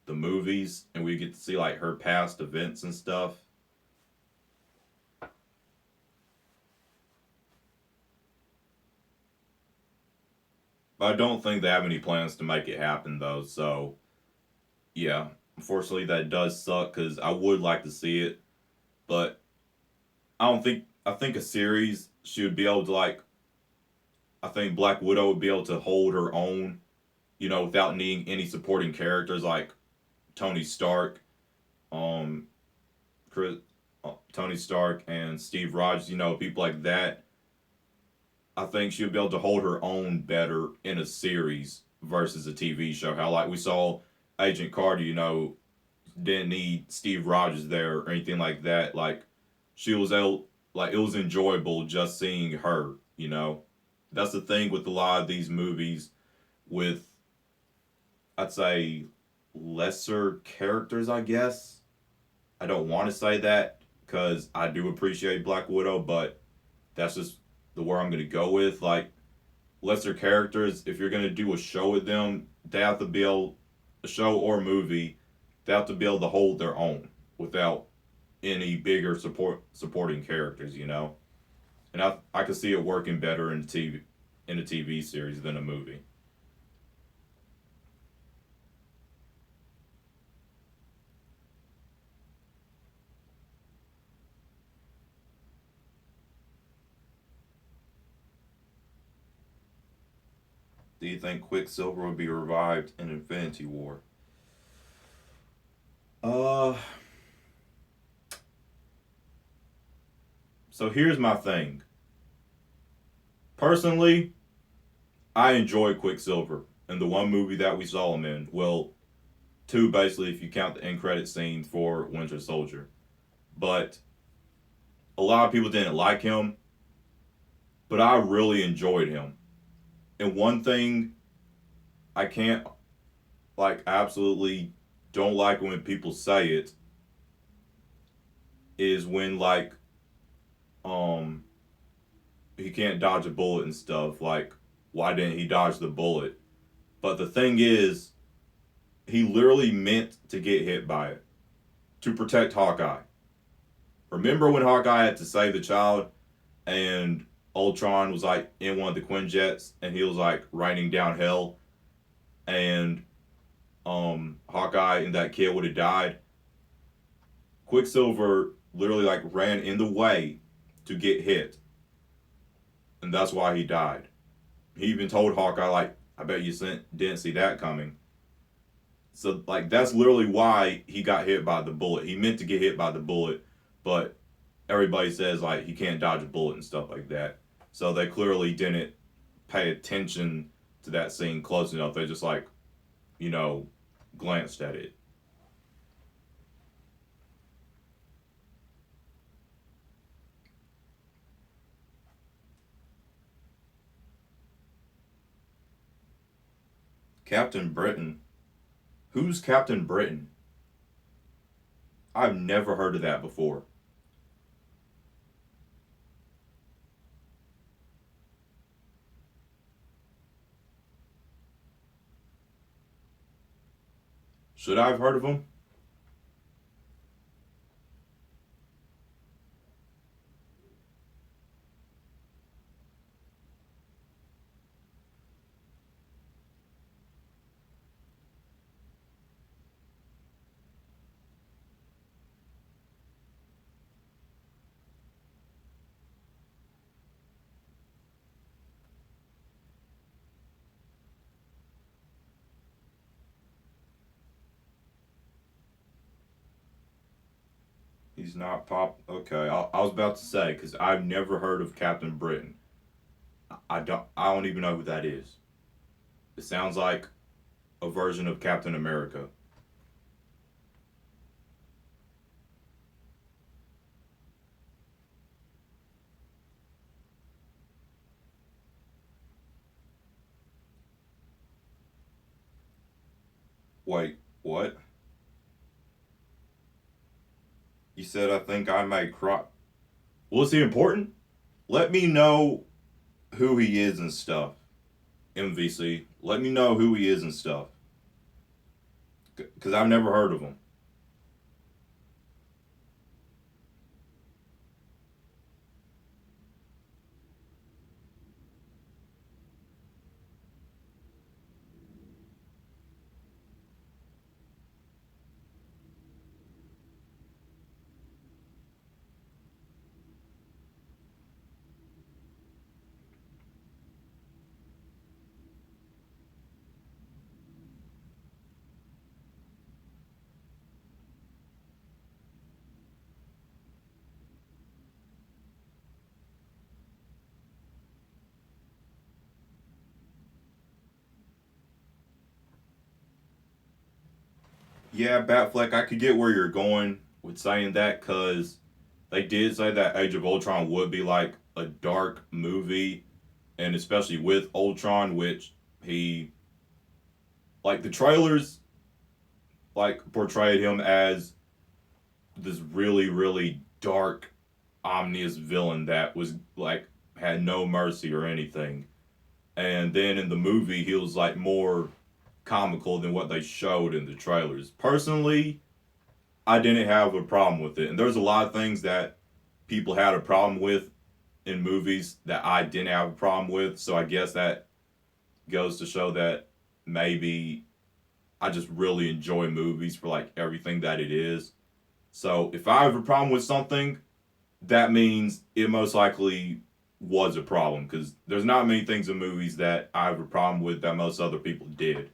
S1: the movies, and we get to see like her past events and stuff. But I don't think they have any plans to make it happen though. So yeah, unfortunately that does suck because I would like to see it, but I don't think I think a series she would be able to like. I think Black Widow would be able to hold her own, without needing any supporting characters like Tony Stark, um, Chris, Tony Stark and Steve Rogers. People like that. I think she would be able to hold her own better in a series versus a TV show. How like we saw Agent Carter, didn't need Steve Rogers there or anything like that. Like she was able, like it was enjoyable just seeing her. That's the thing with a lot of these movies with I'd say lesser characters. I guess I don't want to say that because I do appreciate Black Widow, but that's just the where I'm gonna go with. Like lesser characters, if you're gonna do a show with them, they have to be able a show or movie, they have to be able to hold their own without any bigger supporting characters. And I could see it working better in a TV series than a movie. Do you think Quicksilver would be revived in Infinity War? Uh, so here's my thing. Personally, I enjoy Quicksilver and the one movie that we saw him in. Well, two basically if you count the end credit scene for Winter Soldier. But a lot of people didn't like him, but I really enjoyed him. And one thing I can't like absolutely don't like when people say it is when like um he can't dodge a bullet and stuff. Like why didn't he dodge the bullet? But the thing is, he literally meant to get hit by it to protect Hawkeye. Remember when Hawkeye had to save the child and Ultron was like in one of the Quinjets and he was like raining down hell and Hawkeye and that kid would have died. Quicksilver literally like ran in the way to get hit, and that's why he died. He even told Hawkeye like, "I bet you didn't see that coming." So like that's literally why he got hit by the bullet. He meant to get hit by the bullet, but everybody says like he can't dodge a bullet and stuff like that. So they clearly didn't pay attention to that scene close enough. They just like, you know, glanced at it. Captain Britain. Who's Captain Britain? I've never heard of that before. Should I have heard of him? He's not pop. Okay, I was about to say because I've never heard of Captain Britain. I don't. I don't even know who that is. It sounds like a version of Captain America. Wait, what? You said I think I may cry. Well, is he important? Let me know who he is and stuff. MVC. Let me know who he is and stuff. Because I've never heard of him. Yeah, Batfleck, I could get where you're going with saying that because they did say that Age of Ultron would be like a dark movie, and especially with Ultron, which he like the trailers like portrayed him as this really dark, ominous villain that was like had no mercy or anything. And then in the movie, he was like more comical than what they showed in the trailers. Personally, I didn't have a problem with it, and there's a lot of things that people had a problem with in movies that I didn't have a problem with. So I guess that goes to show that maybe I just really enjoy movies for like everything that it is. So if I have a problem with something, that means it most likely was a problem because there's not many things in movies that I have a problem with that most other people did.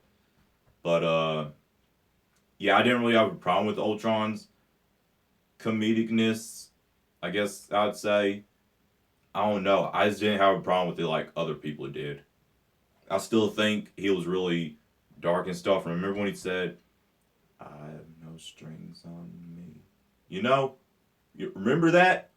S1: But yeah, I didn't really have a problem with Ultron's comedicness. I guess I'd say I don't know. I just didn't have a problem with it like other people did. I still think he was really dark and stuff. Remember when he said, "I have no strings on me." You know, you remember that?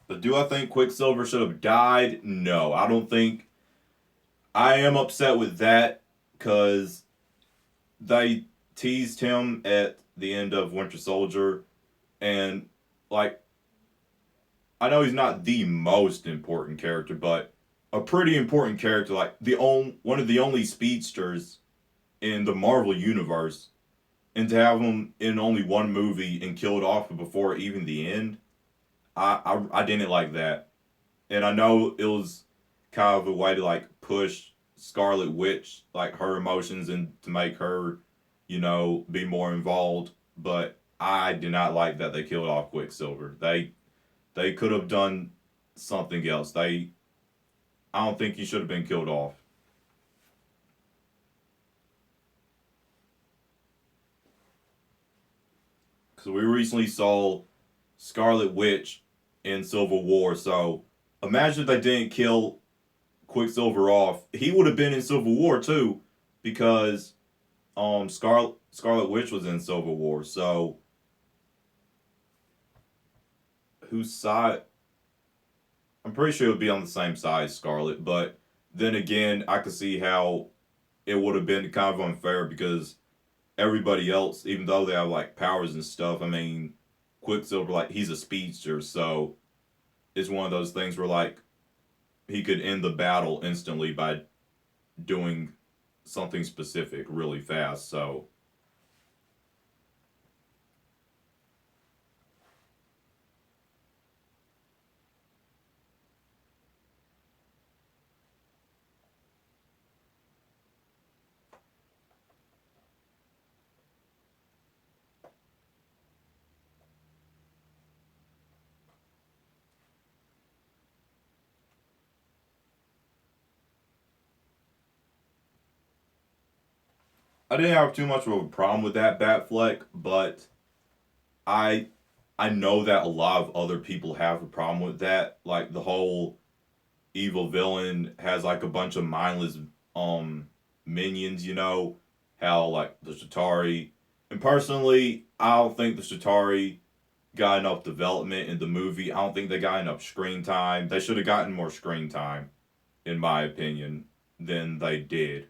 S1: But do I think Quicksilver should have died? No, I don't think. I am upset with that because they teased him at the end of Winter Soldier, and like I know he's not the most important character, but a pretty important character, like the only one of the only speedsters in the Marvel universe, and to have him in only one movie and killed off before even the end, I didn't like that, and I know it was kind of a way to like push Scarlet Witch, like her emotions, and to make her, be more involved. But I did not like that they killed off Quicksilver. They could have done something else. I don't think he should have been killed off. Because we recently saw Scarlet Witch in Civil War, so imagine if they didn't kill Quicksilver off. He would have been in Civil War too, because Scarlet Witch was in Civil War. So whose side? I'm pretty sure it would be on the same side, Scarlet. But then again, I could see how it would have been kind of unfair because everybody else, even though they have like powers and stuff, I mean, Quicksilver, like, he's a speedster, so it's one of those things where, like, he could end the battle instantly by doing something specific really fast. So I didn't have too much of a problem with that Batfleck, but I I know that a lot of other people have a problem with that. Like the whole evil villain has like a bunch of mindless um minions, how like the Shatari. And personally, I don't think the Shatari got enough development in the movie. I don't think they got enough screen time. They should have gotten more screen time, in my opinion, than they did.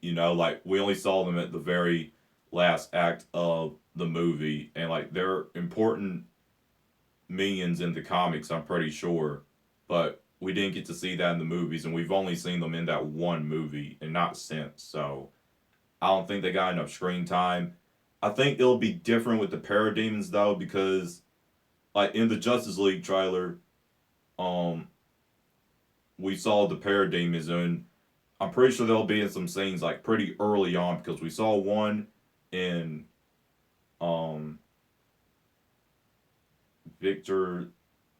S1: Like we only saw them at the very last act of the movie, and like they're important minions in the comics, I'm pretty sure, but we didn't get to see that in the movies, and we've only seen them in that one movie and not since. So I don't think they got enough screen time. I think it'll be different with the Parademons though, because like in the Justice League trailer, um, we saw the Parademons, and I'm pretty sure they'll be in some scenes like pretty early on because we saw one in um Victor,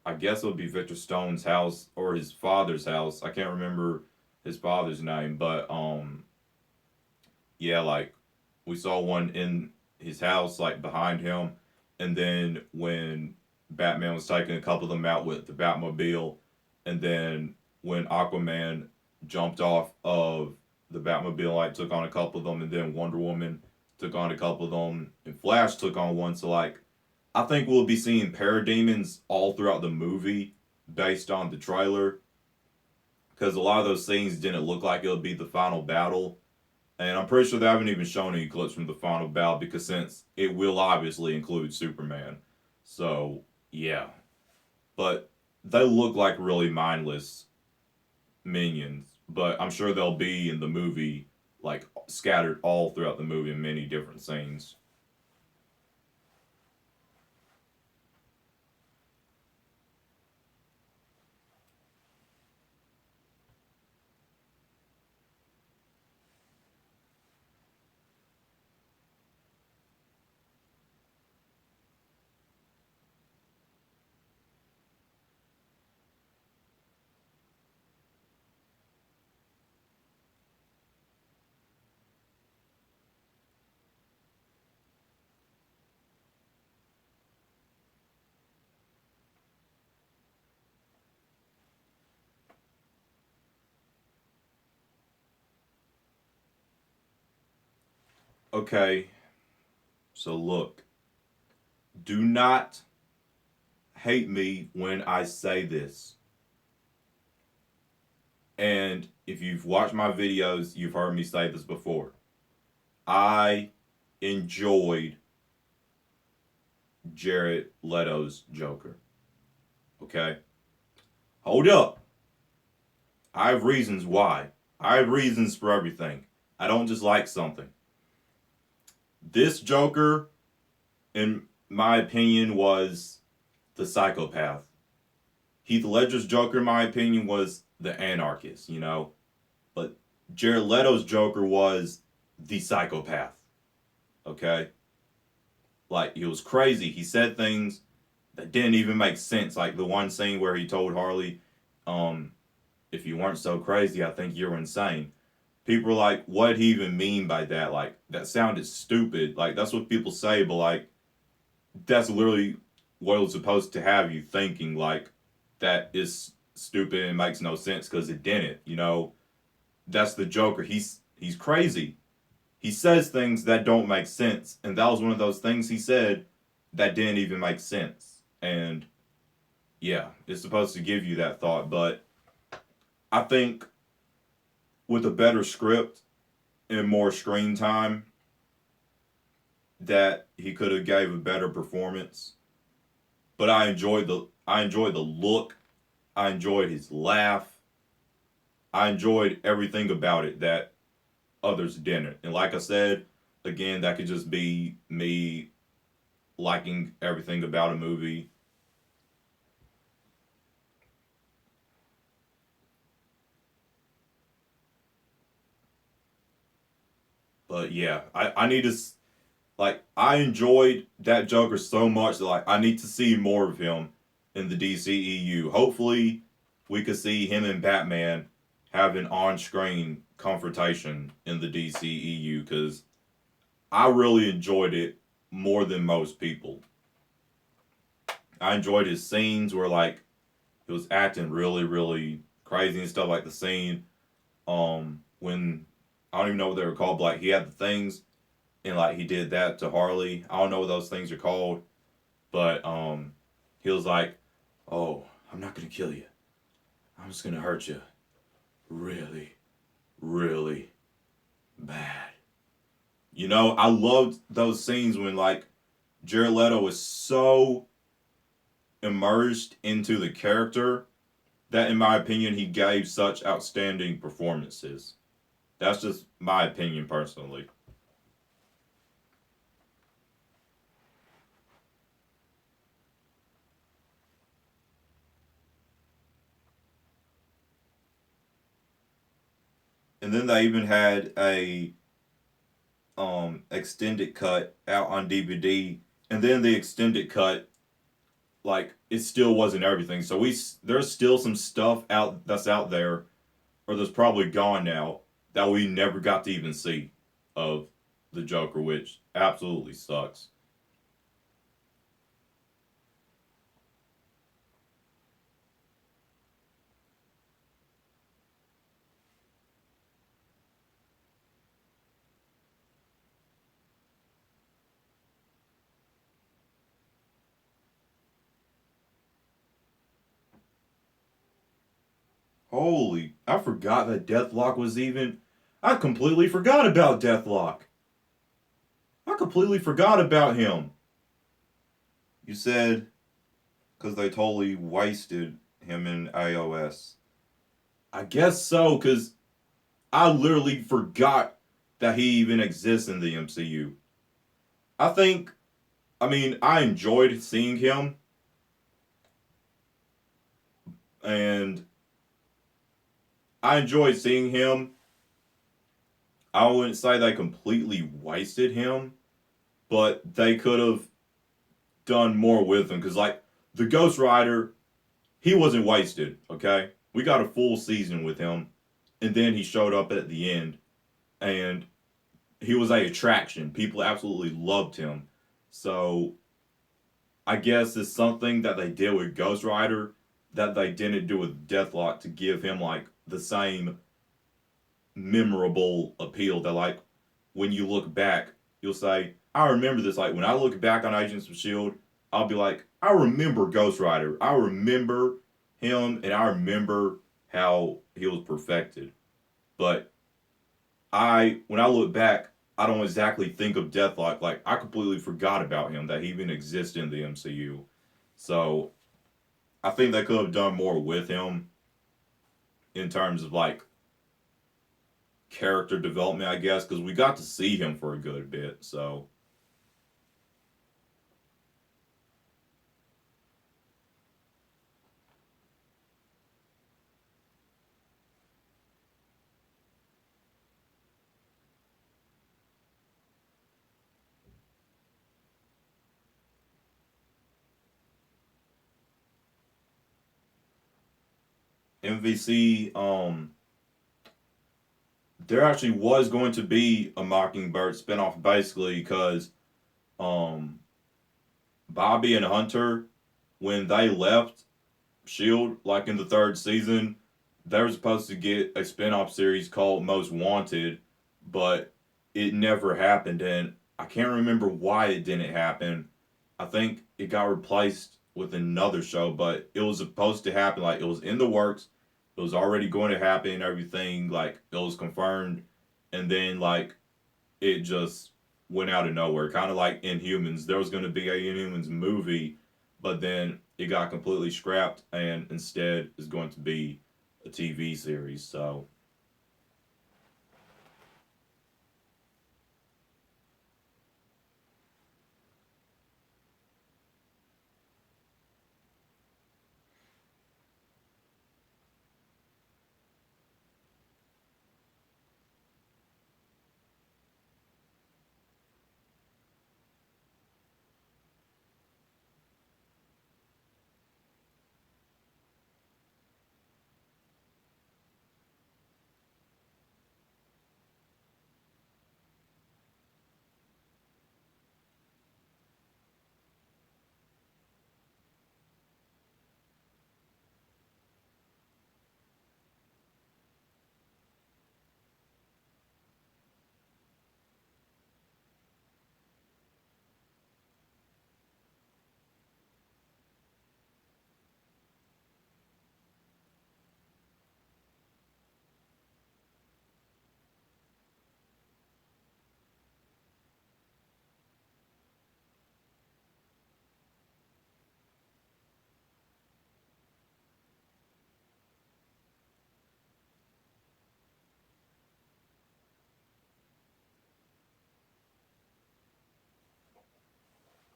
S1: I guess it would be Victor Stone's house or his father's house. I can't remember his father's name, but yeah, like we saw one in his house like behind him, and then when Batman was taking a couple of them out with the Batmobile, and then when Aquaman jumped off of the Batmobile, like took on a couple of them, and then Wonder Woman took on a couple of them, and Flash took on one. So like I think we'll be seeing parademons all throughout the movie based on the trailer, because a lot of those scenes didn't look like it would be the final battle. And I'm pretty sure they haven't even shown any clips from the final battle because since it will obviously include Superman. So, yeah. But they look like really mindless minions. But I'm sure they'll be in the movie, like scattered all throughout the movie in many different scenes. Okay, so look. Do not hate me when I say this. And if you've watched my videos, you've heard me say this before. I enjoyed Jared Leto's Joker. Okay? Hold up. I have reasons why. I have reasons for everything. I don't just like something. This Joker, in my opinion, was the psychopath. Heath Ledger's Joker, in my opinion, was the anarchist. But Jared Leto's Joker was the psychopath. Okay? Like, he was crazy. He said things that didn't even make sense. Like the one scene where he told Harley, um, if you weren't so crazy, I think you're insane. People were like, what did he even mean by that? Like, that sounded stupid. Like, that's what people say, but like, that's literally what it was supposed to have you thinking. Like, that is stupid and makes no sense because it didn't. That's the Joker. He's crazy. He says things that don't make sense, and that was one of those things he said that didn't even make sense. And yeah, it's supposed to give you that thought, but I think with a better script and more screen time, that he could have gave a better performance, but I enjoyed the look. I enjoyed his laugh. I enjoyed everything about it that others didn't. And like I said, again, that could just be me liking everything about a movie. But yeah, I need to like I enjoyed that Joker so much that like I need to see more of him in the DCEU. Hopefully, we could see him and Batman have an on-screen confrontation in the DCEU because I really enjoyed it more than most people. I enjoyed his scenes where like he was acting really crazy and stuff like the scene when I don't even know what they were called, but like he had the things and like he did that to Harley. I don't know what those things are called, but he was like, "Oh, I'm not gonna kill you. I'm just gonna hurt you really bad." You know, I loved those scenes when like Jared Leto was so immersed into the character that, in my opinion, he gave such outstanding performances. That's just my opinion personally. And then they even had a extended cut out on DVD, and then the extended cut like it still wasn't everything. So there's still some stuff out that's out there, or that's probably gone now that we never got to even see of the Joker, which absolutely sucks. Holy, I forgot that Deathlock was even. I completely forgot about Deathlock. I completely forgot about him. You said because they totally wasted him in iOS. I guess so, because I literally forgot that he even exists in the MCU. I think, I mean, I enjoyed seeing him, and I enjoyed seeing him. I wouldn't say they completely wasted him, but they could have done more with him, because, like, the Ghost Rider, he wasn't wasted, okay? We got a full season with him, and then he showed up at the end, and he was a attraction. People absolutely loved him. So I guess it's something that they did with Ghost Rider that they didn't do with Deathlock to give him like the same memorable appeal that like when you look back, you'll say, I remember this. Like when I look back on Agents of Shield, I'll be like, I remember Ghost Rider. I remember him and I remember how he was perfected. But I when I look back, I don't exactly think of Deathlock. Like I completely forgot about him that he even exists in the MCU. So I think they could have done more with him in terms of like character development, I guess, because we got to see him for a good bit. So MVC, there actually was going to be a Mockingbird spinoff, basically because um, Bobby and Hunter, when they left Shield, like in the third season, they were supposed to get a spin-off series called Most Wanted, but it never happened, and I can't remember why it didn't happen. I think it got replaced with another show, but it was supposed to happen. Like it was in the works. It was already going to happen. Everything like it was confirmed, and then like it just went out of nowhere. Kind of like Inhumans. There was going to be a Inhumans movie, but then it got completely scrapped, and instead is going to be a TV series. So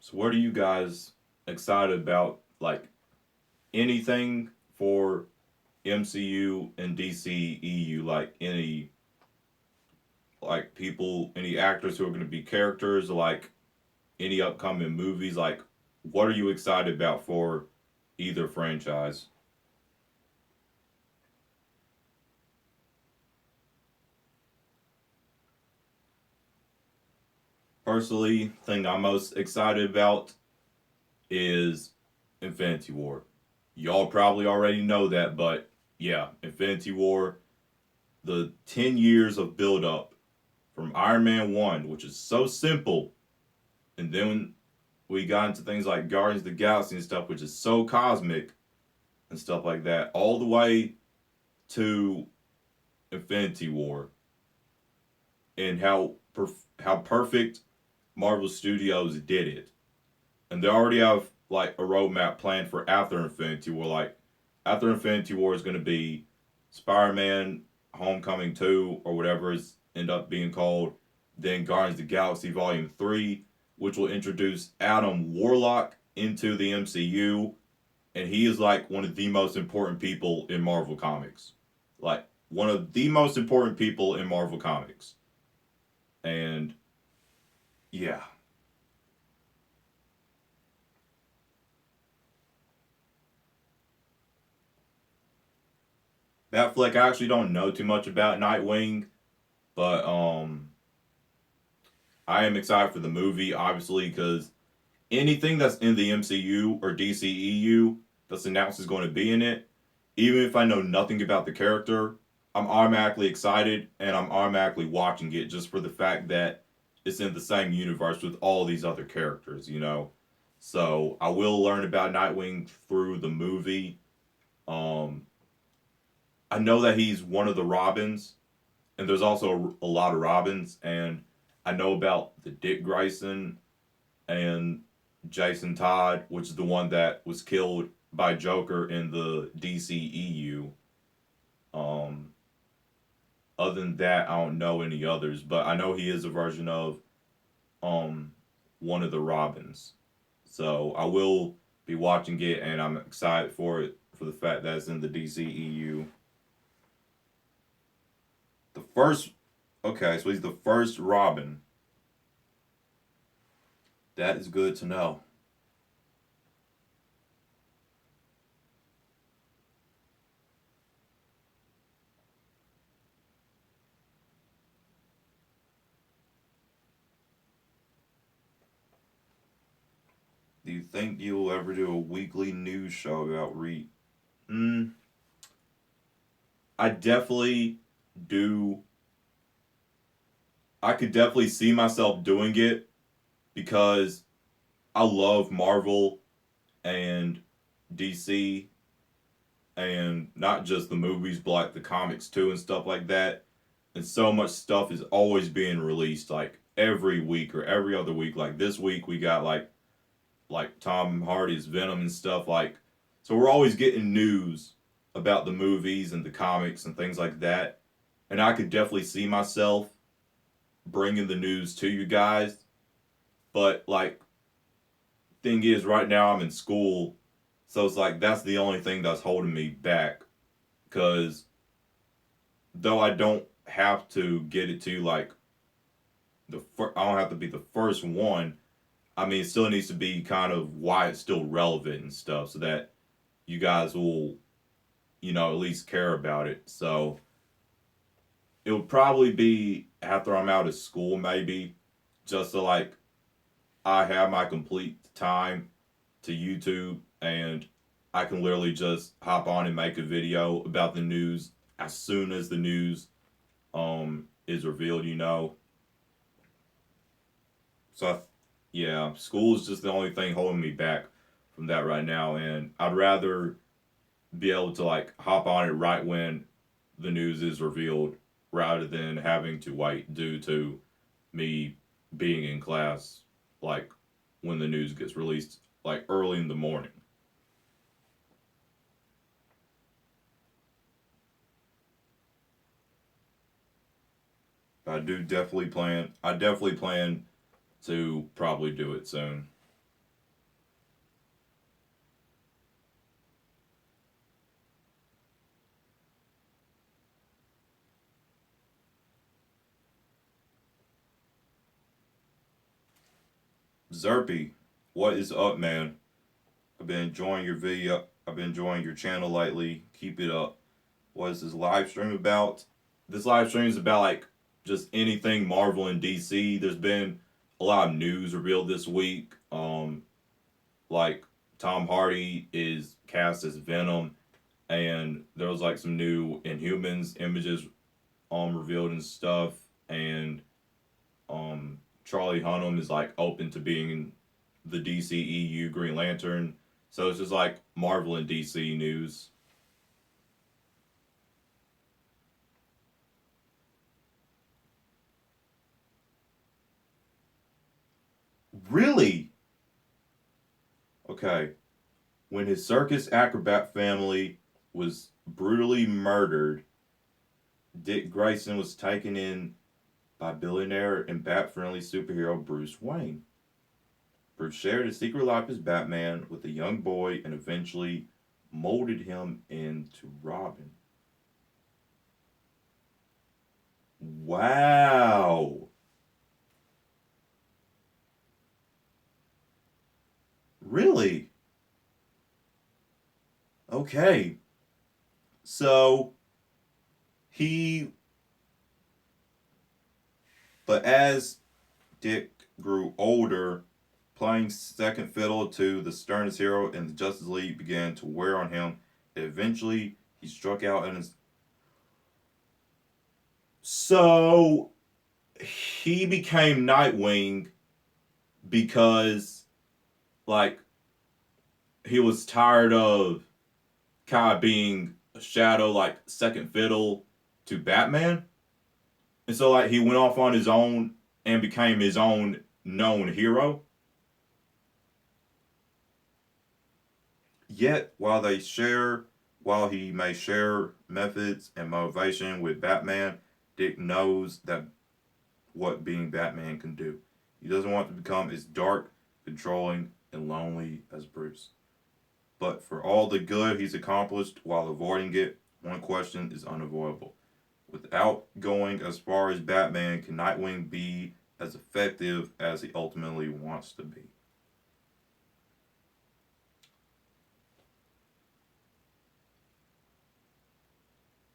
S1: so what are you guys excited about? Like anything for MCU and DCEU? Like any like people, any actors who are going to be characters? Like any upcoming movies? Like what are you excited about for either franchise? Personally, thing I'm most excited about is Infinity War. Y'all probably already know that, but yeah, Infinity War, the 10 years of build up from Iron Man 1, which is so simple, and then we got into things like Guardians of the Galaxy and stuff, which is so cosmic and stuff like that, all the way to Infinity War, and how perfect Marvel Studios did it. And they already have like a roadmap planned for after Infinity War. Like after Infinity War is going to be Spider-Man Homecoming 2 or whatever it's end up being called. Then Guardians of the Galaxy Volume 3, which will introduce Adam Warlock into the MCU. And he is like one of the most important people in Marvel Comics. Like one of the most important people in Marvel Comics. And yeah, that flick I actually don't know too much about Nightwing, but I am excited for the movie, obviously, because anything that's in the MCU or DCEU that's announced is going to be in it, even if I know nothing about the character, I'm automatically excited and I'm automatically watching it just for the fact that it's in the same universe with all these other characters, you know. So I will learn about Nightwing through the movie. Um, I know that he's one of the Robins, and there's also a lot of Robins, and I know about the Dick Grayson and Jason Todd, which is the one that was killed by Joker in the DCEU. Um, Other than that, I don't know any others, but I know he is a version of um one of the Robins. So I will be watching it, and I'm excited for it for the fact that it's in the DCEU. The first, okay, so he's the first Robin. That is good to know. Do you think you'll ever do a weekly news show about Reed? Mm, I definitely do. I could definitely see myself doing it because I love Marvel and DC and not just the movies, but like the comics too and stuff like that. And so much stuff is always being released. Like every week or every other week. Like this week we got like Tom Hardy's Venom and stuff like. So we're always getting news about the movies and the comics and things like that. And I could definitely see myself bringing the news to you guys. But like, thing is, right now I'm in school, so it's like that's the only thing that's holding me back. Because though I don't have to get it to like I don't have to be the first one. I mean, it still needs to be kind of why it's still relevant and stuff, so that you guys will, at least care about it. So it would probably be after I'm out of school, maybe, just to like I have my complete time to YouTube and I can literally just hop on and make a video about the news as soon as the news is revealed. So yeah, school is just the only thing holding me back from that right now, and I'd rather be able to like hop on it right when the news is revealed rather than having to wait due to me being in class like when the news gets released like early in the morning. I definitely plan to probably do it soon. Zerpy, what is up, man? I've been enjoying your video. I've been enjoying your channel lately. Keep it up. What is this live stream about? This live stream is about like just anything Marvel and DC. There's been a lot of news revealed this week. Like Tom Hardy is cast as Venom, and there was like some new Inhumans images revealed and stuff, and Charlie Hunnam is like open to being the DCEU Green Lantern. So it's just like Marvel and DC news. Really? Okay. When his circus acrobat family was brutally murdered, Dick Grayson was taken in by billionaire and bat friendly superhero Bruce Wayne. Bruce shared his secret life as Batman with a young boy and eventually molded him into Robin. Wow. Really? Okay. So he, but as Dick grew older, playing second fiddle to the sternest hero in the Justice League began to wear on him. Eventually, he struck out in his. So he became Nightwing because, like, he was tired of kind of being a shadow, like second fiddle to Batman. And so, like, he went off on his own and became his own known hero. Yet, while he may share methods and motivation with Batman, Dick knows that what being Batman can do. He doesn't want to become as dark, controlling, and lonely as Bruce. But for all the good he's accomplished while avoiding it, one question is unavoidable. Without going as far as Batman, can Nightwing be as effective as he ultimately wants to be?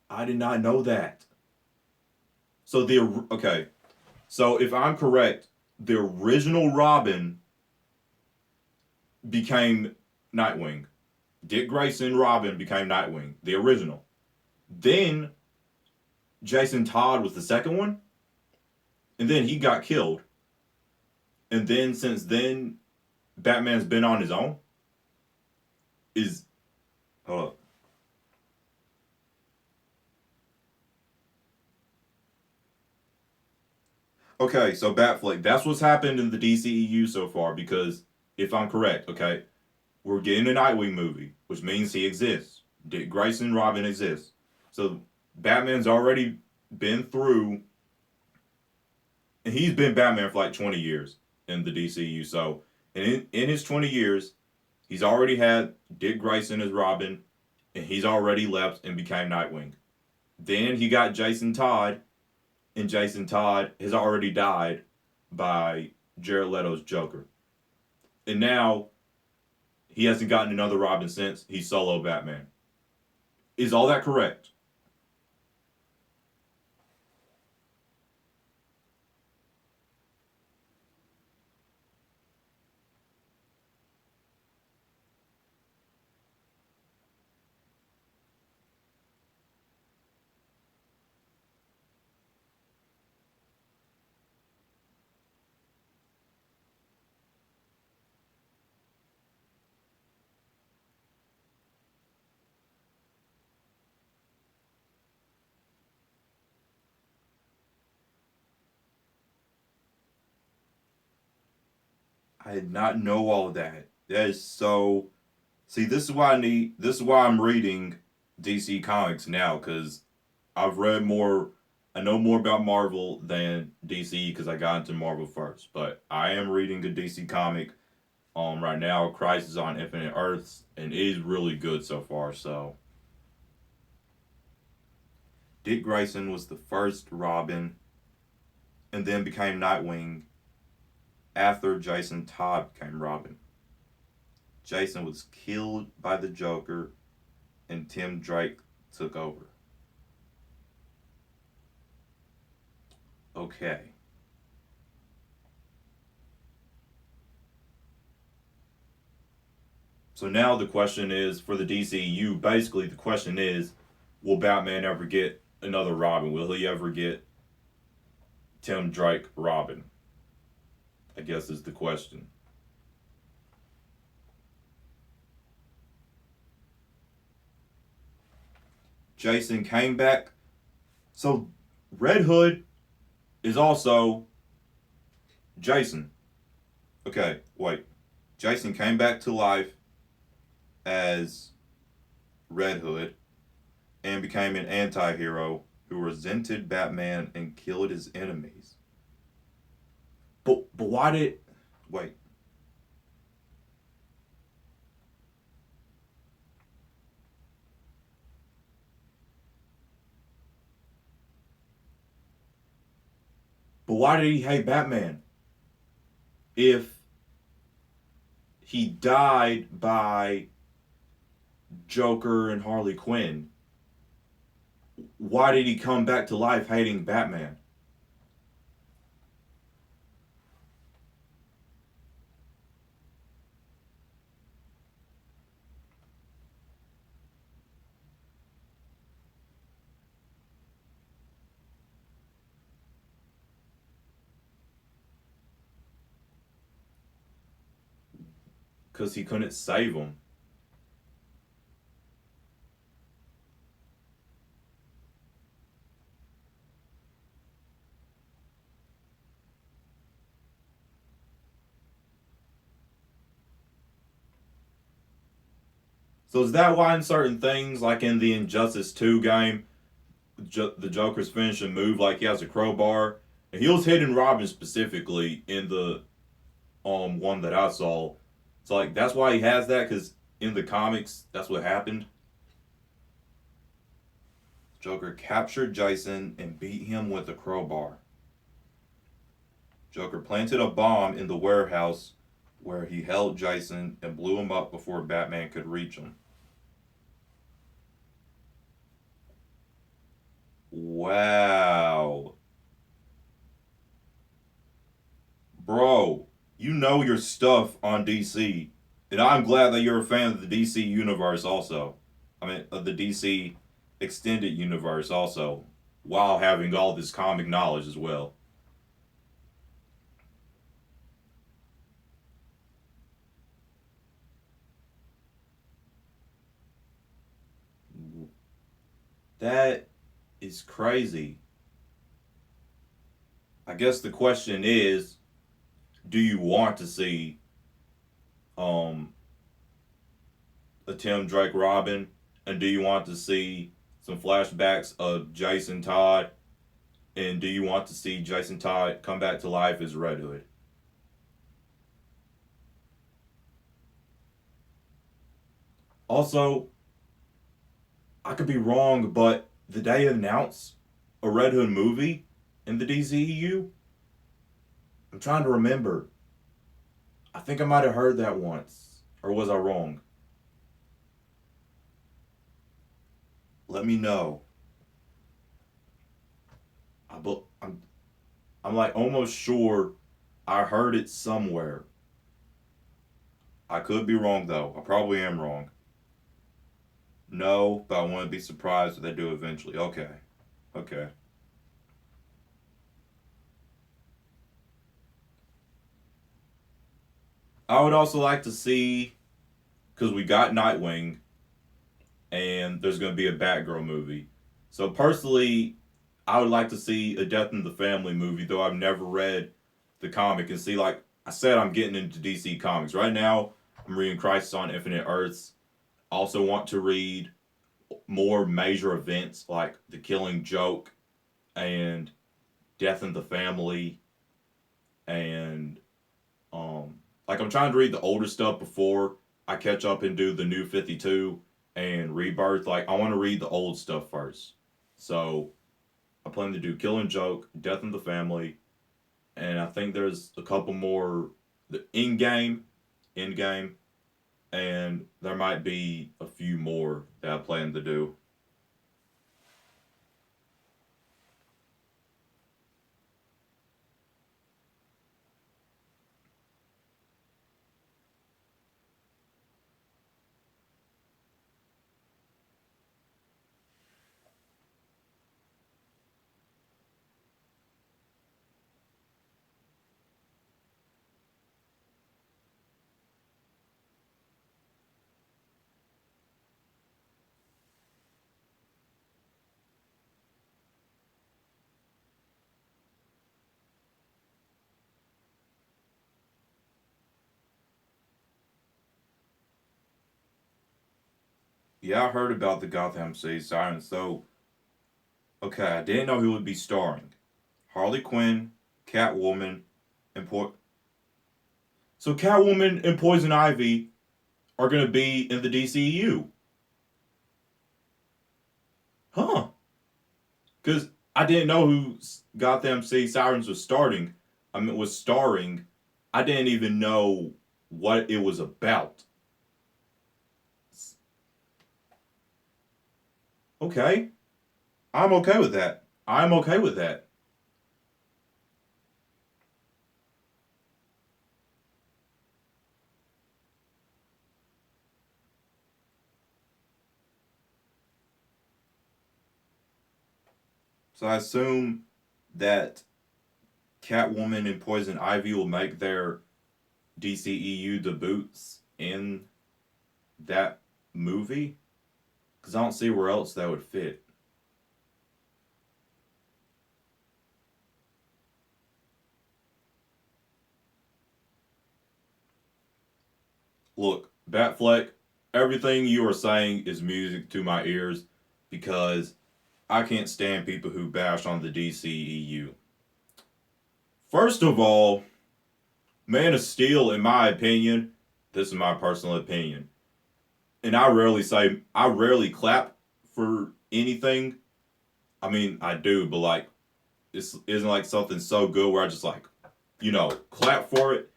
S1: I did not know that. So okay. So if I'm correct, the original Robin became Nightwing. Dick Grayson Robin became Nightwing, the original. Then Jason Todd was the second one, and then he got killed. And then since then, Batman's been on his own. Is hold up. Okay, so Batfleck, that's what's happened in the DCEU so far. Because if I'm correct, okay, we're getting a Nightwing movie, which means he exists. Dick Grayson Robin exists. So Batman's already been through, and he's been Batman for like 20 years in the DCU. So in his 20 years, he's already had Dick Grayson as Robin, and he's already left and became Nightwing. Then he got Jason Todd, and Jason Todd has already died by Jared Leto's Joker. And now he hasn't gotten another Robin since. He's solo Batman. Is all that correct? I did not know all of that. That is so. See, this is why I need. This is why I'm reading DC Comics now, because I've read more. I know more about Marvel than DC because I got into Marvel first. But I am reading a DC comic right now, Crisis on Infinite Earths, and it is really good so far. So Dick Grayson was the first Robin, and then became Nightwing after Jason Todd became Robin. Jason was killed by the Joker, and Tim Drake took over. Okay. So now the question is for the DCU. Basically, the question is, will Batman ever get another Robin? Will he ever get Tim Drake Robin? I guess is the question. Jason came back. So Red Hood is also Jason. Okay, wait. Jason came back to life as Red Hood and became an anti hero who resented Batman and killed his enemies. But why did. Wait. But why did he hate Batman? If he died by Joker and Harley Quinn, why did he come back to life hating Batman? Because he couldn't save him. So is that why in certain things, like in the Injustice 2 game, the Joker's finishing move, like he has a crowbar, and he was hitting Robin specifically in the one that I saw. So like that's why he has that, because in the comics that's what happened. Joker captured Jason and beat him with a crowbar. Joker planted a bomb in the warehouse where he held Jason and blew him up before Batman could reach him. Wow. Bro, you know your stuff on DC. And I'm glad that you're a fan of the DC universe also. I mean, of the DC extended universe also, while having all this comic knowledge as well. That is crazy. I guess the question is, do you want to see um a Tim Drake Robin, and do you want to see some flashbacks of Jason Todd, and do you want to see Jason Todd come back to life as Red Hood? Also, I could be wrong, but did they announce a Red Hood movie in the DCEU? I'm trying to remember. I think I might have heard that once, or was I wrong? Let me know. I, I'm like almost sure I heard it somewhere. I could be wrong though. I probably am wrong. No, but I wouldn't be surprised if they do eventually. Okay. Okay. I would also like to see, because we got Nightwing and there's going to be a Batgirl movie. So personally, I would like to see a Death in the Family movie, though I've never read the comic, and see, like I said, I'm getting into DC Comics. Right now, I'm reading Crisis on Infinite Earths. I also want to read more major events like The Killing Joke and Death in the Family, and like I'm trying to read the older stuff before I catch up and do the New 52 and Rebirth. Like I want to read the old stuff first. So I plan to do Killing Joke, Death in the Family, and I think there's a couple more the in game, and there might be a few more that I plan to do. Yeah, I heard about the Gotham City Sirens. So okay, I didn't know who would be starring. Harley Quinn, Catwoman, and so Catwoman and Poison Ivy are gonna be in the DCU, huh? Because I didn't know who Gotham City Sirens was starting. I mean, was starring. I didn't even know what it was about. Okay, I'm okay with that. I'm okay with that. So I assume that Catwoman and Poison Ivy will make their DCEU debuts in that movie because I don't see where else that would fit. Look, Batfleck, everything you are saying is music to my ears because I can't stand people who bash on the DCEU. First of all, Man of Steel, in my opinion, this is my personal opinion, and I rarely clap for anything. I mean, I do, but like, this isn't like something so good where I just like, clap for it.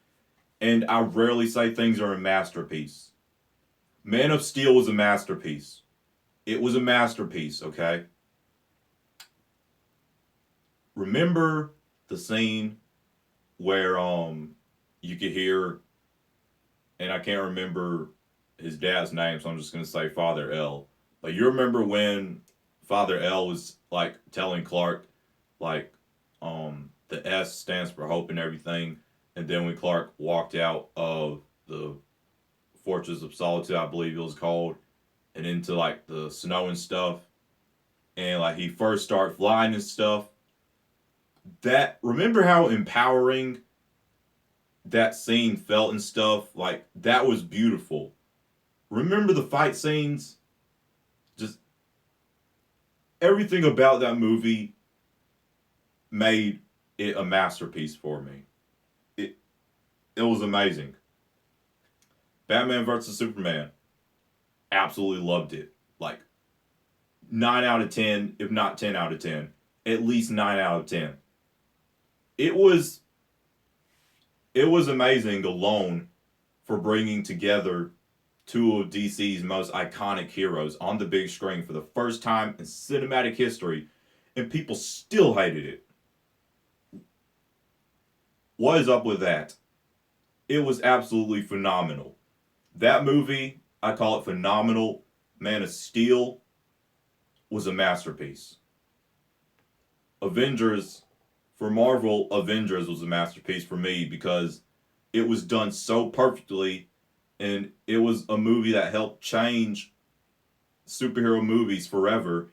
S1: And I rarely say things are a masterpiece. Man of Steel was a masterpiece. It was a masterpiece, okay? Remember the scene where you could hear, and I can't remember his dad's name, so I'm just gonna say Father L. But you remember when Father L was like telling Clark, like, the S stands for hope and everything, and then when Clark walked out of the Fortress of Solitude, I believe it was called, and into like the snow and stuff, and like he first started flying and stuff. That, remember how empowering that scene felt and stuff? Like, that was beautiful. Remember the fight scenes? Just everything about that movie made it a masterpiece for me. It it was amazing. Batman versus Superman, absolutely loved it. Like 9 out of 10, if not 10 out of 10, at least 9 out of 10. It was it was amazing alone for bringing together two of DC's most iconic heroes on the big screen for the first time in cinematic history, and people still hated it. What is up with that? It was absolutely phenomenal. That movie, I call it phenomenal. Man of Steel was a masterpiece. Avengers, for Marvel, Avengers was a masterpiece for me because it was done so perfectly, and it was a movie that helped change superhero movies forever,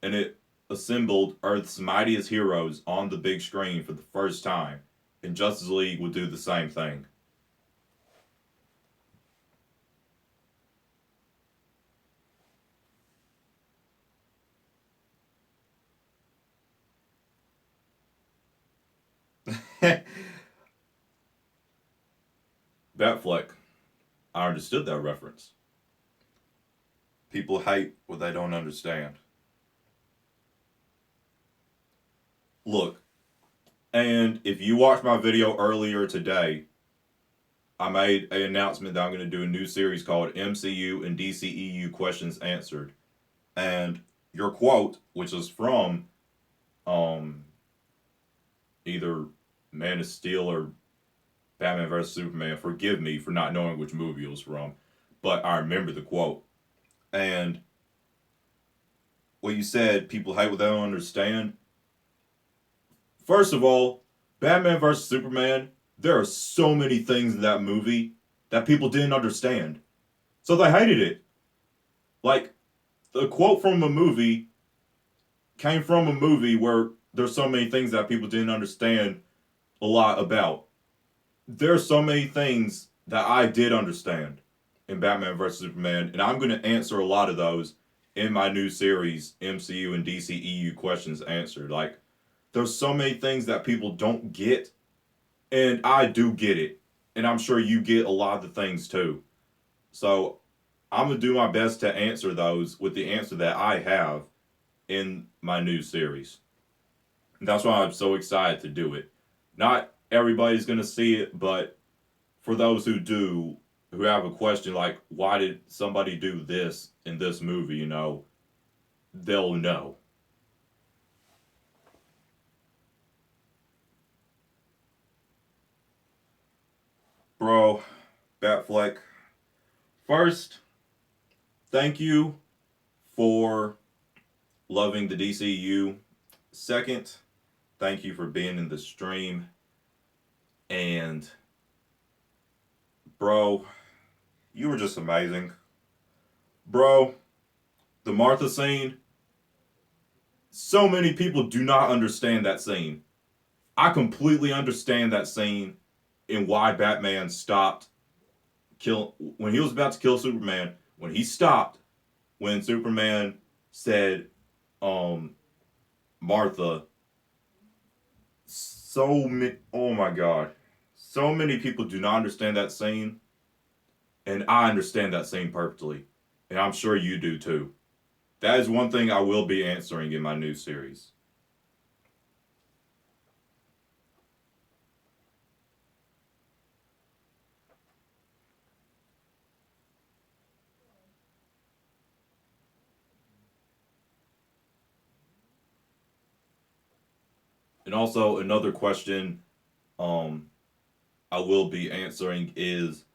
S1: and it assembled Earth's mightiest heroes on the big screen for the first time. And Justice League would do the same thing. Batfleck, I understood that reference. People hate what they don't understand. Look, and if you watched my video earlier today, I made an announcement that I'm going to do a new series called MCU and DCEU Questions Answered. And your quote, which is from um, either Man of Steel or Batman vs. Superman, forgive me for not knowing which movie it was from, but I remember the quote. And what you said, people hate what they don't understand. First of all, Batman vs. Superman, there are so many things in that movie that people didn't understand. So they hated it. Like, the quote from a movie came from a movie where there's so many things that people didn't understand a lot about. There's so many things that I did understand in Batman vs. Superman, and I'm going to answer a lot of those in my new series, MCU and DCEU Questions Answered. Like, there's so many things that people don't get, and I do get it. And I'm sure you get a lot of the things too. So I'm going to do my best to answer those with the answer that I have in my new series. And that's why I'm so excited to do it. Not everybody's going to see it, but for those who do, who have a question like, why did somebody do this in this movie, they'll know. Bro, Batfleck, first, thank you for loving the DCU. Second, thank you for being in the stream. And, bro, you were just amazing. Bro, the Martha scene, so many people do not understand that scene. I completely understand that scene and why Batman stopped when he was about to kill Superman, when he stopped when Superman said um Martha, oh my god. So many people do not understand that scene, and I understand that scene perfectly. And I'm sure you do too. That is one thing I will be answering in my new series. And also another question um I will be answering is,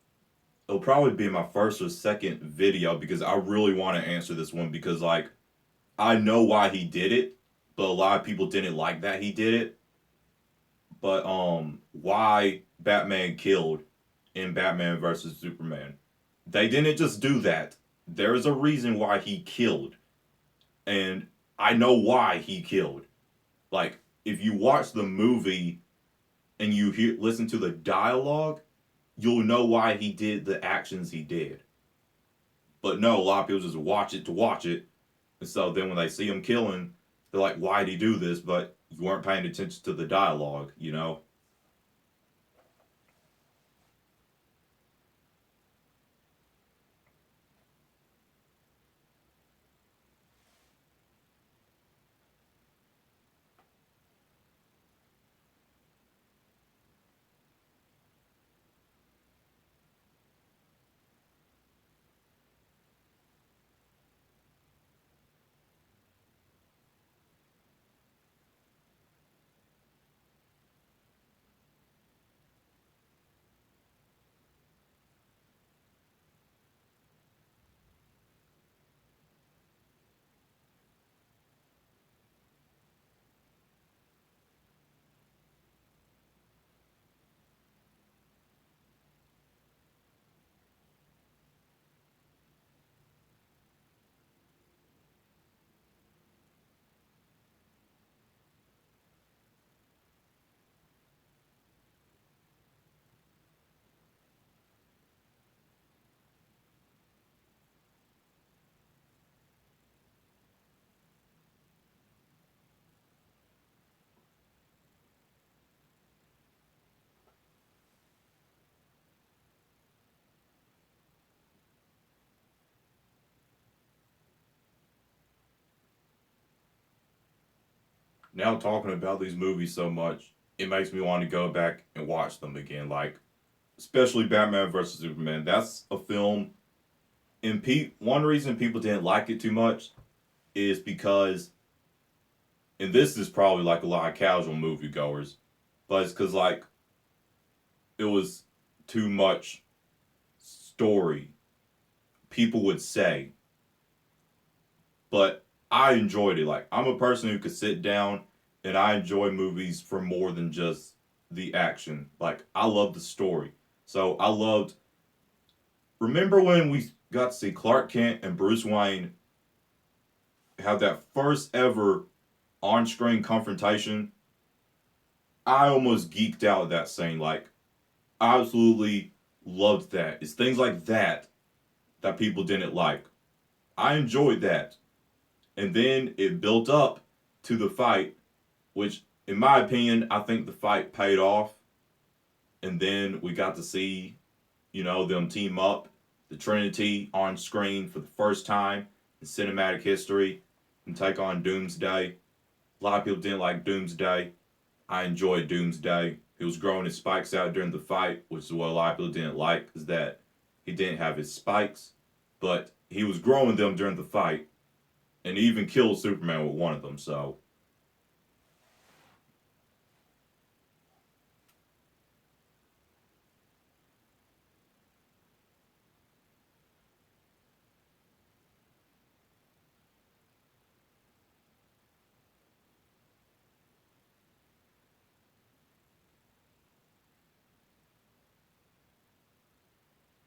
S1: it'll probably be my first or second video because I really want to answer this one because like I know why he did it, but a lot of people didn't like that he did it. But why Batman killed in Batman versus Superman. They didn't just do that. There's a reason why he killed. And I know why he killed. Like if you watch the movie and you listen to the dialogue, you'll know why he did the actions he did. But no, a lot of people just watch it to watch it, and so then when they see him killing, they're like, "Why did he do this?" But you weren't paying attention to the dialogue, you know. Now talking about these movies so much, it makes me want to go back and watch them again. Like, especially Batman versus Superman. That's a film, and one reason people didn't like it too much is because, and this is probably like a lot of casual moviegoers, but it's because like it was too much story. People would say, but I enjoyed it. Like, I'm a person who could sit down and I enjoy movies for more than just the action. Like, I love the story. So I loved. Remember when we got to see Clark Kent and Bruce Wayne have that first ever on-screen confrontation? I almost geeked out at that scene. Like, I absolutely loved that. It's things like that that people didn't like. I enjoyed that. And then it built up to the fight, which, in my opinion, I think the fight paid off. And then we got to see, them team up, the Trinity on screen for the first time in cinematic history and take on Doomsday. A lot of people didn't like Doomsday. I enjoyed Doomsday. He was growing his spikes out during the fight, which is what a lot of people didn't like, is that he didn't have his spikes, but he was growing them during the fight, and he even killed Superman with one of them. So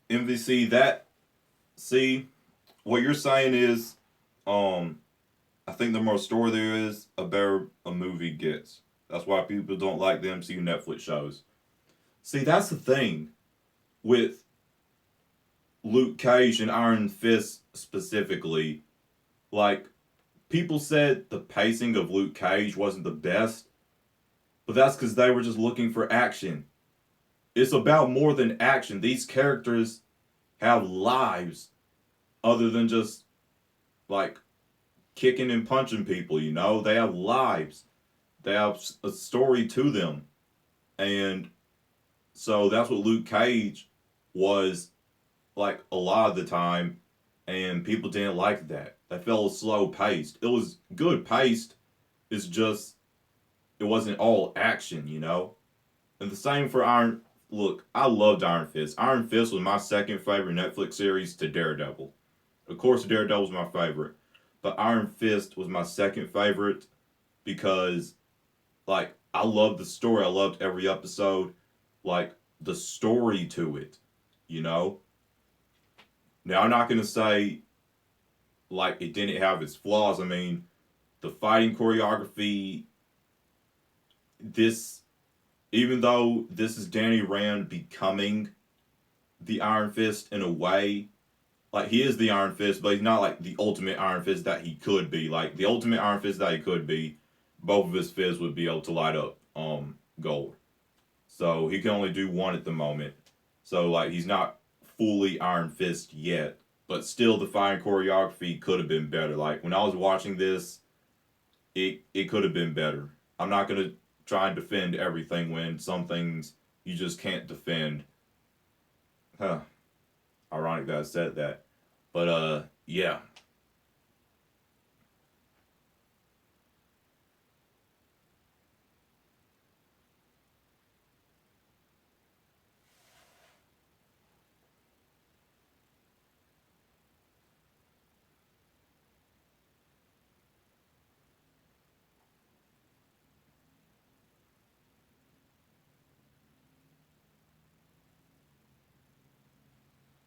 S1: MVC, that see what you're saying is, um, I think the more story there is, a better a movie gets. That's why people don't like the MCU Netflix shows. See, that's the thing with Luke Cage and Iron Fist specifically. Like, people said the pacing of Luke Cage wasn't the best, but that's because they were just looking for action. It's about more than action. These characters have lives other than just like kicking and punching people, They have lives. They have a story to them. And so that's what Luke Cage was like a lot of the time. And people didn't like that. They felt slow paced. It was good paced. It's just, it wasn't all action. And the same for Iron. Look, I loved Iron Fist. Iron Fist was my second favorite Netflix series to Daredevil. Of course, Daredevil was my favorite. But Iron Fist was my second favorite because, like, I loved the story. I loved every episode. Like, the story to it, you know? Now, I'm not going to say, like, it didn't have its flaws. I mean, the fighting choreography this, even though this is Danny Rand becoming the Iron Fist in a way, like he is the Iron Fist, but he's not like the ultimate Iron Fist that he could be. Like the ultimate Iron Fist that he could be, both of his fists would be able to light up gold. So he can only do one at the moment. So like he's not fully Iron Fist yet, but still the fighting choreography could have been better. Like when I was watching this, it could have been better. I'm not gonna try and defend everything when some things you just can't defend. Huh. Ironic that I said that. But yeah.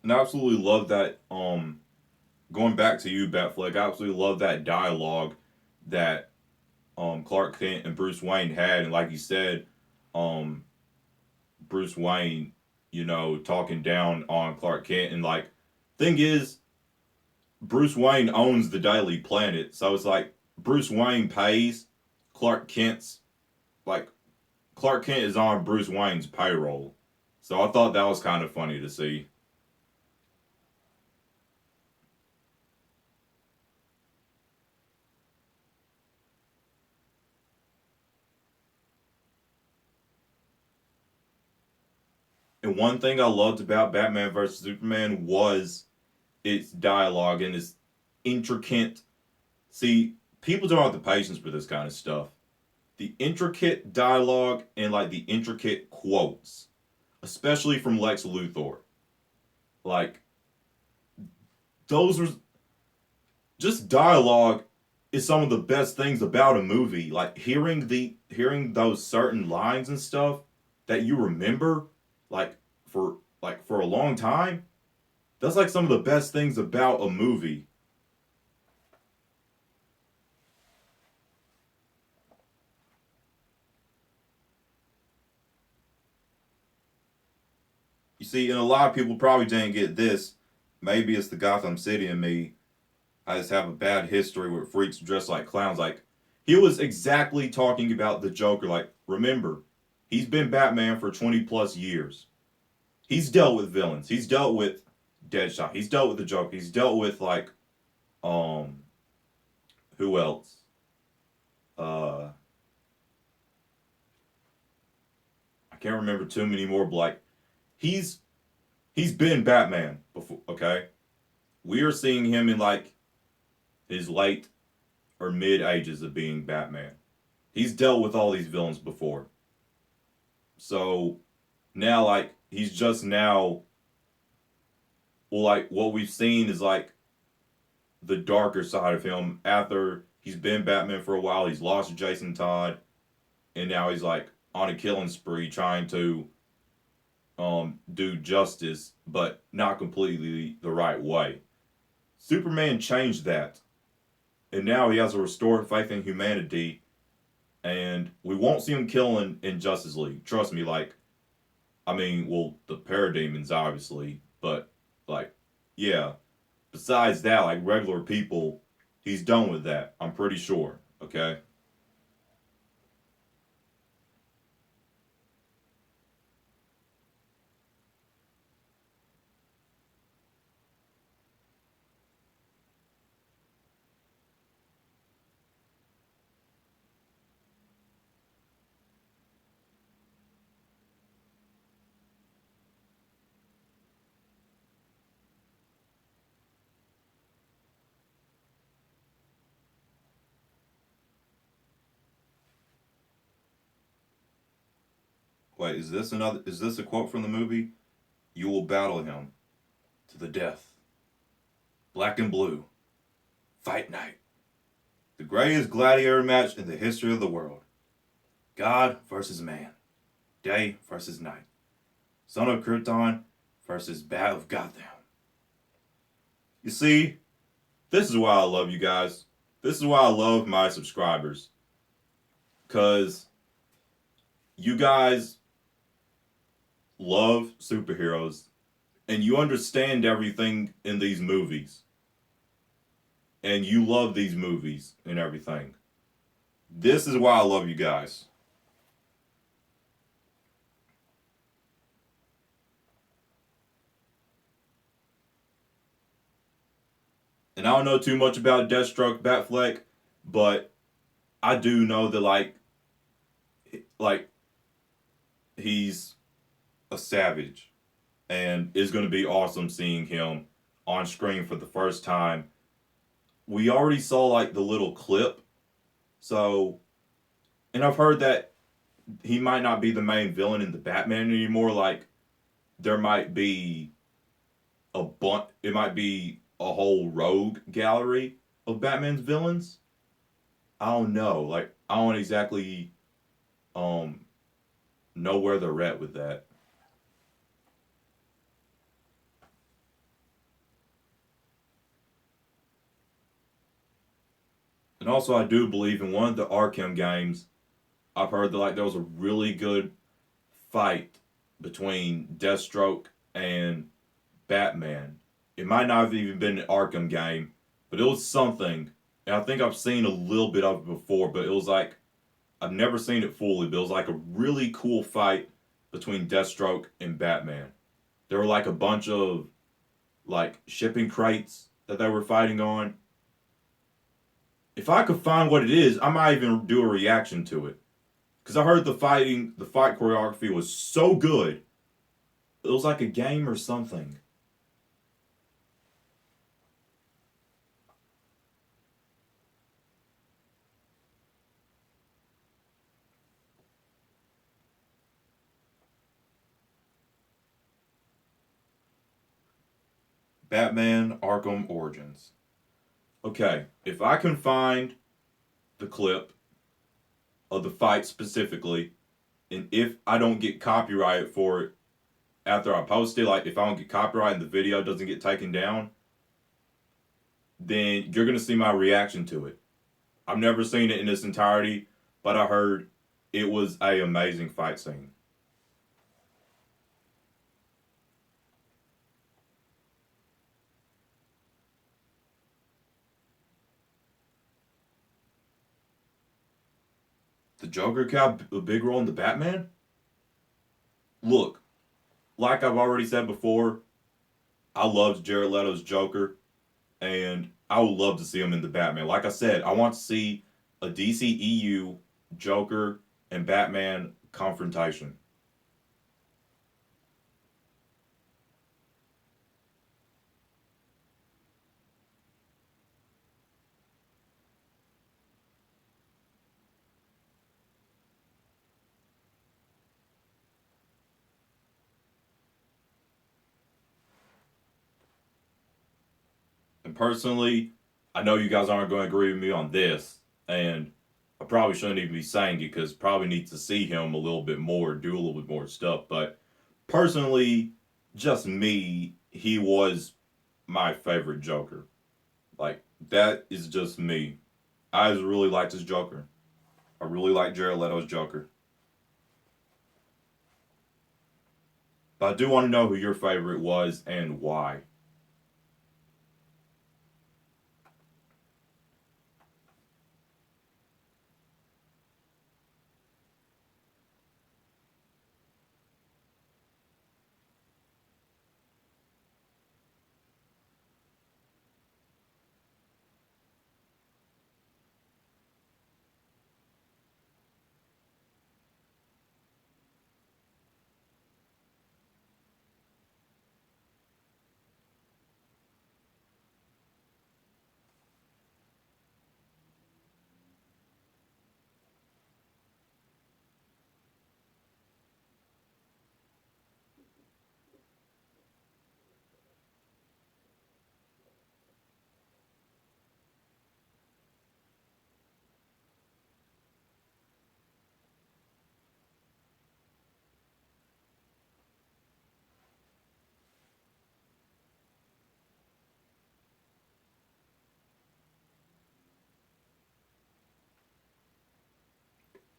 S1: And I absolutely love that going back to you, Batfleck, I absolutely love that dialogue that Clark Kent and Bruce Wayne had, and like you said, um, Bruce Wayne, talking down on Clark Kent, and like, thing is, Bruce Wayne owns the Daily Planet, so it's like Bruce Wayne pays Clark Kent's like Clark Kent is on Bruce Wayne's payroll, so I thought that was kind of funny to see. And one thing I loved about Batman vs Superman was its dialogue and its intricate. See, people don't have the patience for this kind of stuff. The intricate dialogue and like the intricate quotes, especially from Lex Luthor. Like those are just dialogue is some of the best things about a movie. Like hearing those certain lines and stuff that you remember like for a long time. That's like some of the best things about a movie. You see, and a lot of people probably didn't get this. Maybe it's the Gotham City in me. I just have a bad history with freaks dressed like clowns. Like, he was exactly talking about the Joker. Like, remember, he's been Batman for 20 plus years. He's dealt with villains. He's dealt with Deadshot. He's dealt with the Joker. He's dealt with, like, um, who else? Uh, I can't remember too many more, but, like, he's he's been Batman before, okay? We are seeing him in, like, his late or mid ages of being Batman. He's dealt with all these villains before. So now, like, he's just now, well, like, what we've seen is, like, the darker side of him after he's been Batman for a while. He's lost Jason Todd, and now he's, like, on a killing spree trying to do justice, but not completely the right way. Superman changed that, and now he has a restored faith in humanity, and we won't see him killing in Justice League. Trust me, like, I mean, well, the parademons, obviously, but, like, yeah. Besides that, like, regular people, he's done with that. I'm pretty sure, okay? Wait, is this a quote from the movie? You will battle him to the death. Black and blue. Fight night. The greatest gladiator match in the history of the world. God versus man. Day versus night. Son of Krypton versus Bat of Gotham. You see, this is why I love you guys. This is why I love my subscribers. Because you guys love superheroes and you understand everything in these movies and you love these movies and everything. This is why I love you guys. And I don't know too much about Deathstroke, Batfleck, but I do know that like he's a savage, and it's going to be awesome seeing him on screen for the first time. We already saw like the little clip, so and I've heard that he might not be the main villain in the Batman anymore. Like there might be it might be a whole rogue gallery of Batman's villains. I don't know. Like I don't exactly um know where they're at with that. And also, I do believe in one of the Arkham games. I've heard that like there was a really good fight between Deathstroke and Batman. It might not have even been an Arkham game, but it was something. And I think I've seen a little bit of it before, but it was like I've never seen it fully, but it was like a really cool fight between Deathstroke and Batman. There were like a bunch of like shipping crates that they were fighting on. If I could find what it is, I might even do a reaction to it. Because I heard the fight choreography was so good. It was like a game or something. Batman Arkham Origins. Okay, if I can find the clip of the fight specifically, and if I don't get copyrighted for it after I post it, like if I don't get copyright and the video doesn't get taken down, then you're gonna see my reaction to it. I've never seen it in its entirety, but I heard it was a amazing fight scene. The Joker got a big role in the Batman? Look, like I've already said before, I loved Jared Leto's Joker, and I would love to see him in the Batman. Like I said, I want to see a DCEU Joker and Batman confrontation. And personally, I know you guys aren't going to agree with me on this, and I probably shouldn't even be saying it because probably need to see him a little bit more, do a little bit more stuff. But personally, just me, he was my favorite Joker. Like that is just me. I just really liked his Joker. I really like Jared Leto's Joker. But I do want to know who your favorite was and why.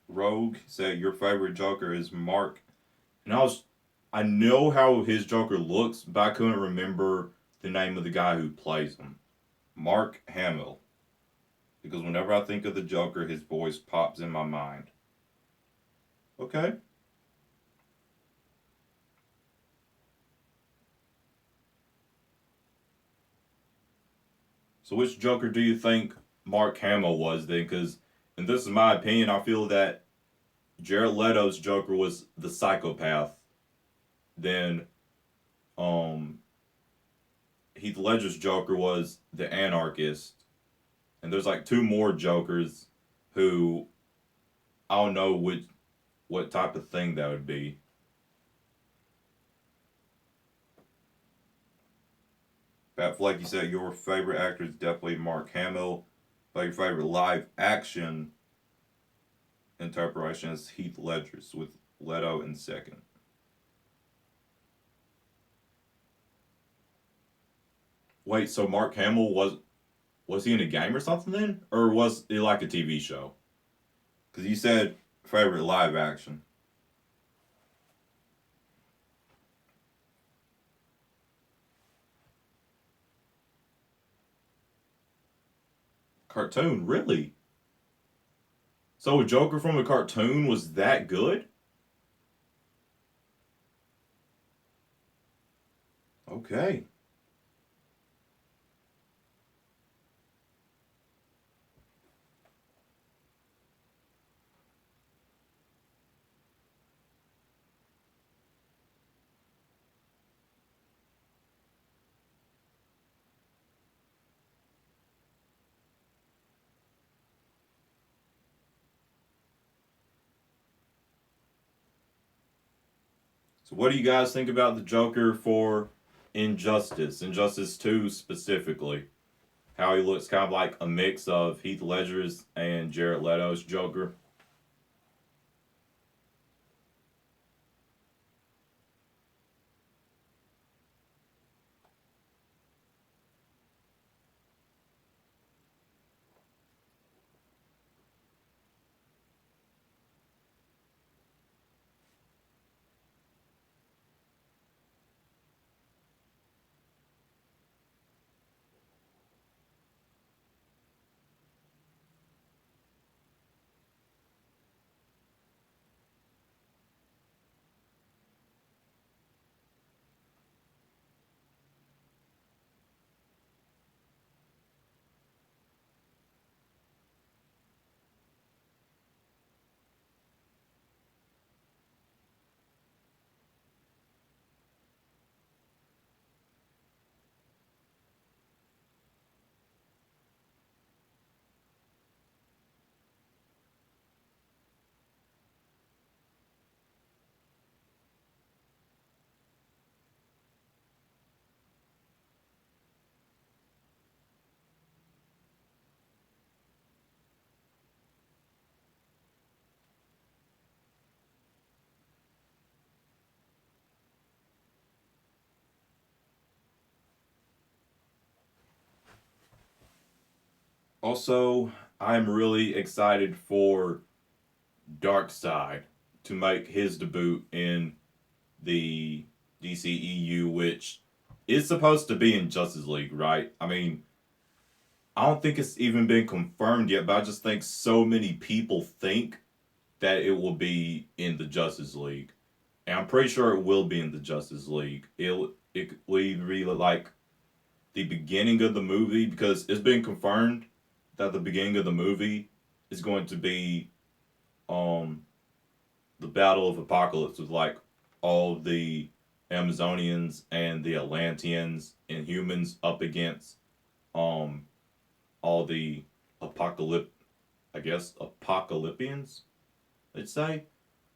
S1: Rogue said your favorite Joker is Mark, and I know how his Joker looks, but I couldn't remember the name of the guy who plays him. Mark Hamill, because whenever I think of the Joker, his voice pops in my mind. Okay. So which Joker do you think Mark Hamill was then? Because, and this is my opinion, I feel that Jared Leto's Joker was the psychopath. Then, um, Heath Ledger's Joker was the anarchist. And there's like two more Jokers who I don't know what type of thing that would be. Pat Fleck, you said your favorite actor is definitely Mark Hamill, but your favorite live action interpretation is Heath Ledger's with Leto in second. Wait, so Mark Hamill was he in a game or something then, or was it like a TV show? Because you said favorite live action cartoon. Really? So a Joker from a cartoon was that good? Okay. So what do you guys think about the Joker for Injustice? Injustice 2 specifically. How he looks kind of like a mix of Heath Ledger's and Jared Leto's Joker. Also, I'm really excited for Darkseid to make his debut in the DCEU, which is supposed to be in Justice League, right? I mean, I don't think it's even been confirmed yet, but I just think so many people think that it will be in the Justice League. And I'm pretty sure it will be in the Justice League. It will either be like the beginning of the movie because it's been confirmed that the beginning of the movie is going to be um the Battle of Apocalypse with like all the Amazonians and the Atlanteans and humans up against um all the apocalypse I guess apocalyptians, let's say.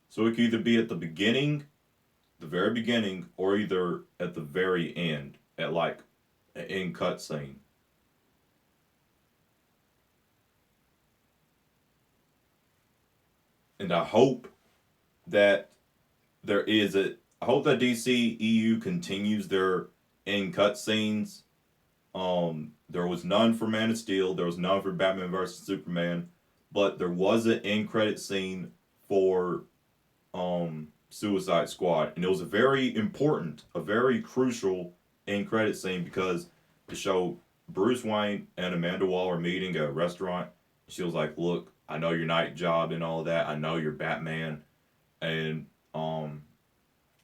S1: So it could either be at the beginning, the very beginning, or either at the very end, at like an end cutscene. And I hope that there is a. I hope that DCEU continues their end cutscenes. There was none for Man of Steel. There was none for Batman vs Superman, but there was an end credit scene for Suicide Squad, and it was a very important, a very crucial end credit scene because it showed Bruce Wayne and Amanda Waller meeting at a restaurant. She was like, "Look, I know your night job and all of that. I know you're Batman," and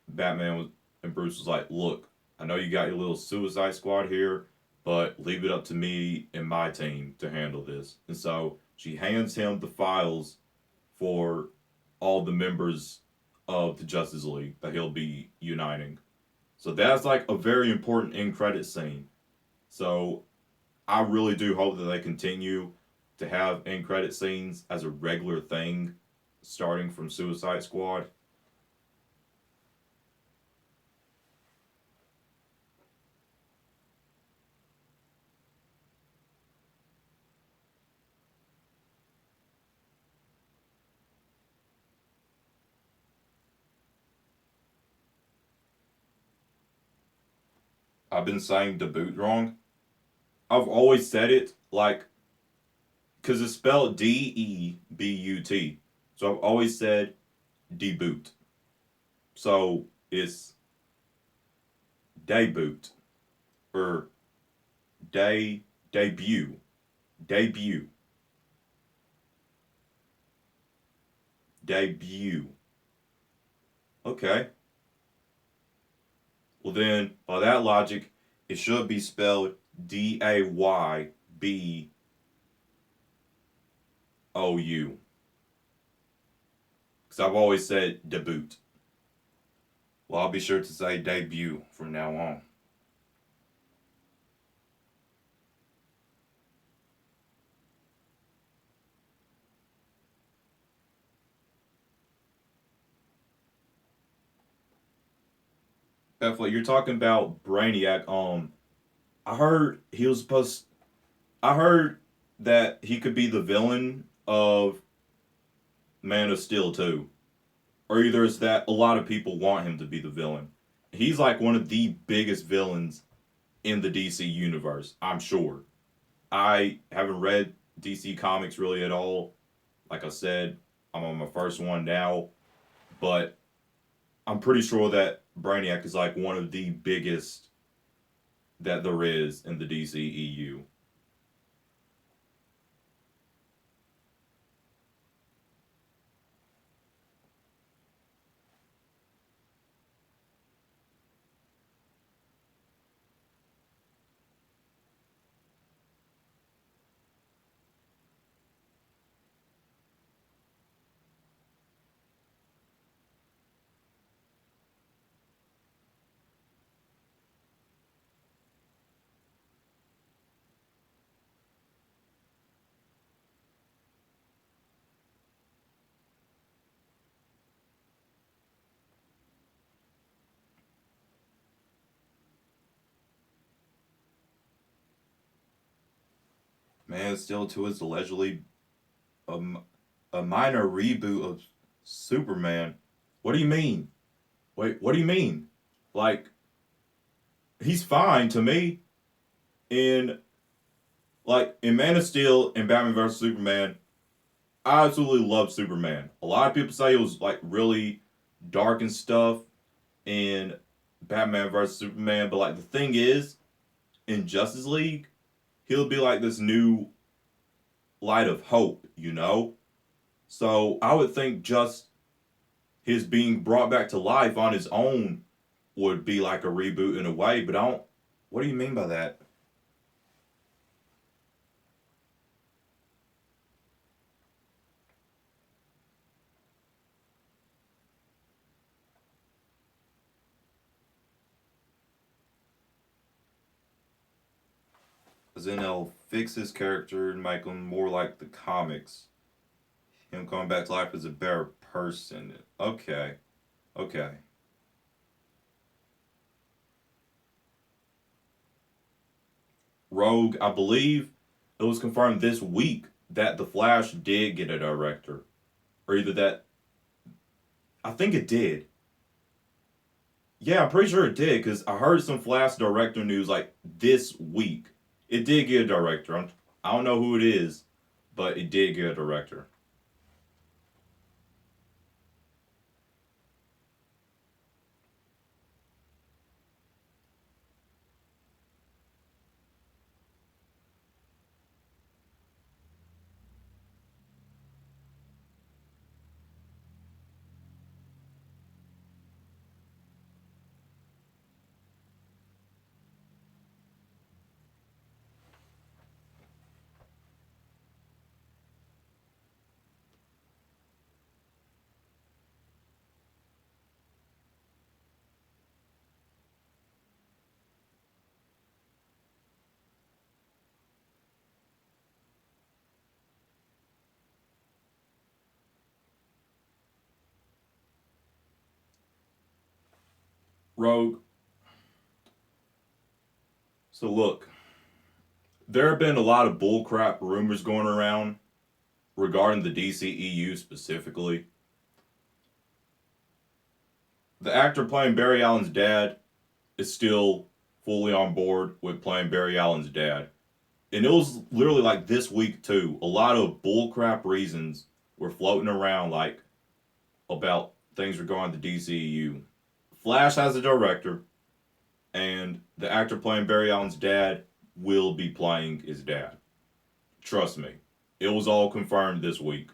S1: Batman was and Bruce was like, "Look, I know you got your little Suicide Squad here, but leave it up to me and my team to handle this." And so she hands him the files for all the members of the Justice League that he'll be uniting. So that's like a very important end credit scene. So I really do hope that they continue to have end credit scenes as a regular thing starting from Suicide Squad. I've been saying debut wrong. I've always said it like because it's spelled Debut. So I've always said debut. So it's debut or debut. Debut. Debut. Okay. Well then, by that logic, it should be spelled Daybu. Because I've always said debut. Well, I'll be sure to say debut from now on. Definitely, you're talking about Brainiac. I heard he was supposed. I heard that he could be the villain of Man of Steel too, or either it's that a lot of people want him to be the villain. He's like one of the biggest villains in the DC universe. I'm sure. I haven't read DC comics really at all. Like I said, I'm on my first one now, but I'm pretty sure that Brainiac is like one of the biggest that there is in the DCEU. Man of Steel 2 is allegedly a, a minor reboot of Superman. What do you mean? Wait, what do you mean? Like, he's fine to me. In in Man of Steel and Batman vs Superman, I absolutely love Superman. A lot of people say it was like really dark and stuff in Batman vs Superman, but like the thing is, in Justice League, he'll be like this new light of hope, you know? So I would think just his being brought back to life on his own would be like a reboot in a way, but I don't. What do you mean by that? As in, they'll fix his character and make him more like the comics. Him coming back to life as a better person. Okay, okay. Rogue, I believe it was confirmed this week that The Flash did get a director. Or either that. I think it did. Yeah, I'm pretty sure it did because I heard some Flash director news like this week. It did get a director. I don't know who it is, but it did get a director. Rogue. So look, there have been a lot of bullcrap rumors going around regarding the DCEU specifically. The actor playing Barry Allen's dad is still fully on board with playing Barry Allen's dad. And it was literally like this week too. A lot of bullcrap reasons were floating around like about things regarding the DCEU. Flash has a director, and the actor playing Barry Allen's dad will be playing his dad. Trust me. It was all confirmed this week.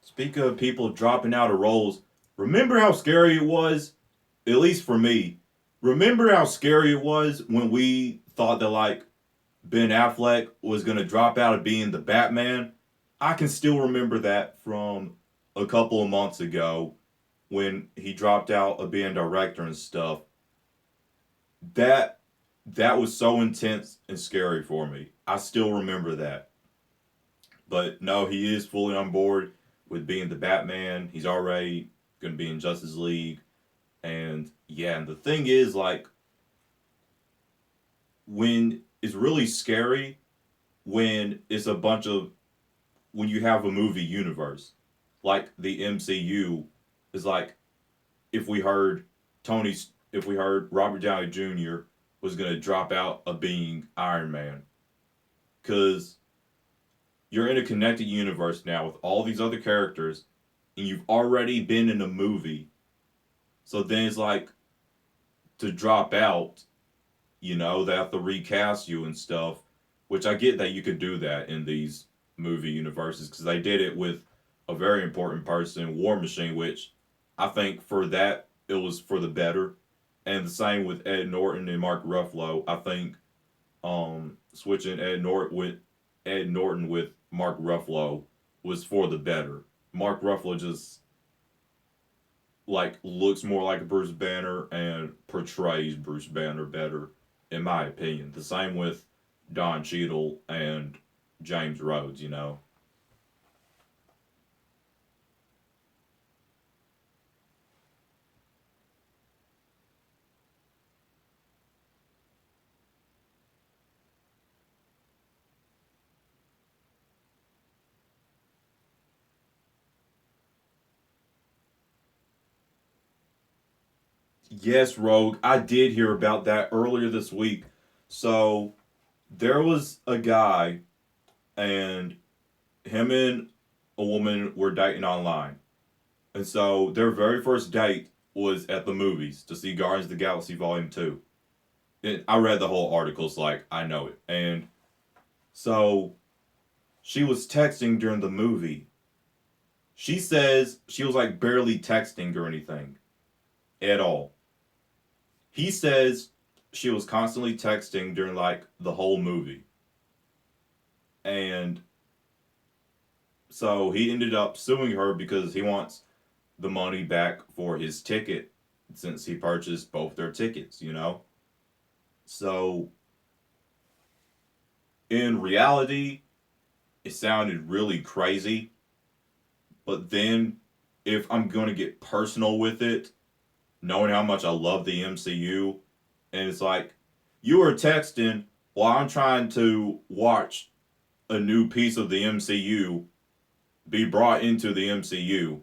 S1: Speaking of people dropping out of roles, remember how scary it was? At least for me. Remember how scary it was when we thought that like Ben Affleck was gonna drop out of being the Batman? I can still remember that from a couple of months ago when he dropped out of being director and stuff. That that was so intense and scary for me. I still remember that. But no, he is fully on board with being the Batman. He's already going to be in Justice League. And yeah, and the thing is, like, when it's really scary when it's a bunch of, when you have a movie universe, like the MCU, is like, if we heard if we heard Robert Downey Jr. was going to drop out of being Iron Man. Because you're in a connected universe now with all these other characters, and you've already been in a movie. So then it's like to drop out, they have to recast you and stuff. Which I get that you could do that in these movie universes because they did it with a very important person, War Machine, which I think for that it was for the better. And the same with Ed Norton and Mark Ruffalo. I think switching Ed Norton with Mark Ruffalo was for the better. Mark Ruffalo just like looks more like Bruce Banner and portrays Bruce Banner better, in my opinion. The same with Don Cheadle and James Rhodes. Yes, Rogue, I did hear about that earlier this week. So there was a guy, and him and a woman were dating online. And so their very first date was at the movies to see Guardians of the Galaxy Volume 2. And I read the whole article, so like I know it. And so she was texting during the movie. She says she was like barely texting or anything at all. He says she was constantly texting during like the whole movie. And so he ended up suing her because he wants the money back for his ticket since he purchased both their tickets. So in reality, it sounded really crazy. But then if I'm going to get personal with it, knowing how much I love the MCU, and it's like, you were texting while I'm trying to watch a new piece of the MCU be brought into the MCU,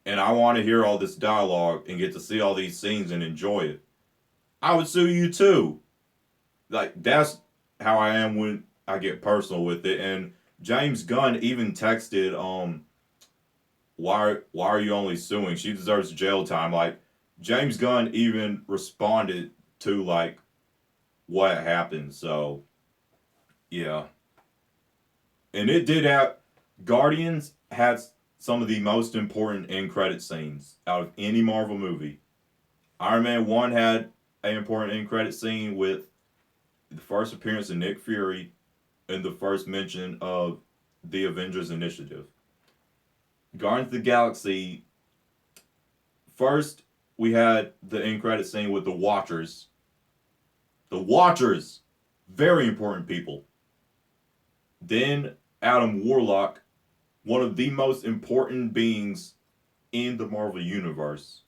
S1: and I want to hear all this dialogue and get to see all these scenes and enjoy it. I would sue you too. Like, that's how I am when I get personal with it. And James Gunn even texted, why are you only suing? She deserves jail time. Like, James Gunn even responded to like what happened. So yeah. And it did have, Guardians had some of the most important end credit scenes out of any Marvel movie. Iron Man 1 had an important end credit scene with the first appearance of Nick Fury and the first mention of the Avengers Initiative. Guardians of the Galaxy. First, we had the end credit scene with the Watchers. The Watchers, very important people. Then Adam Warlock, one of the most important beings in the Marvel Universe.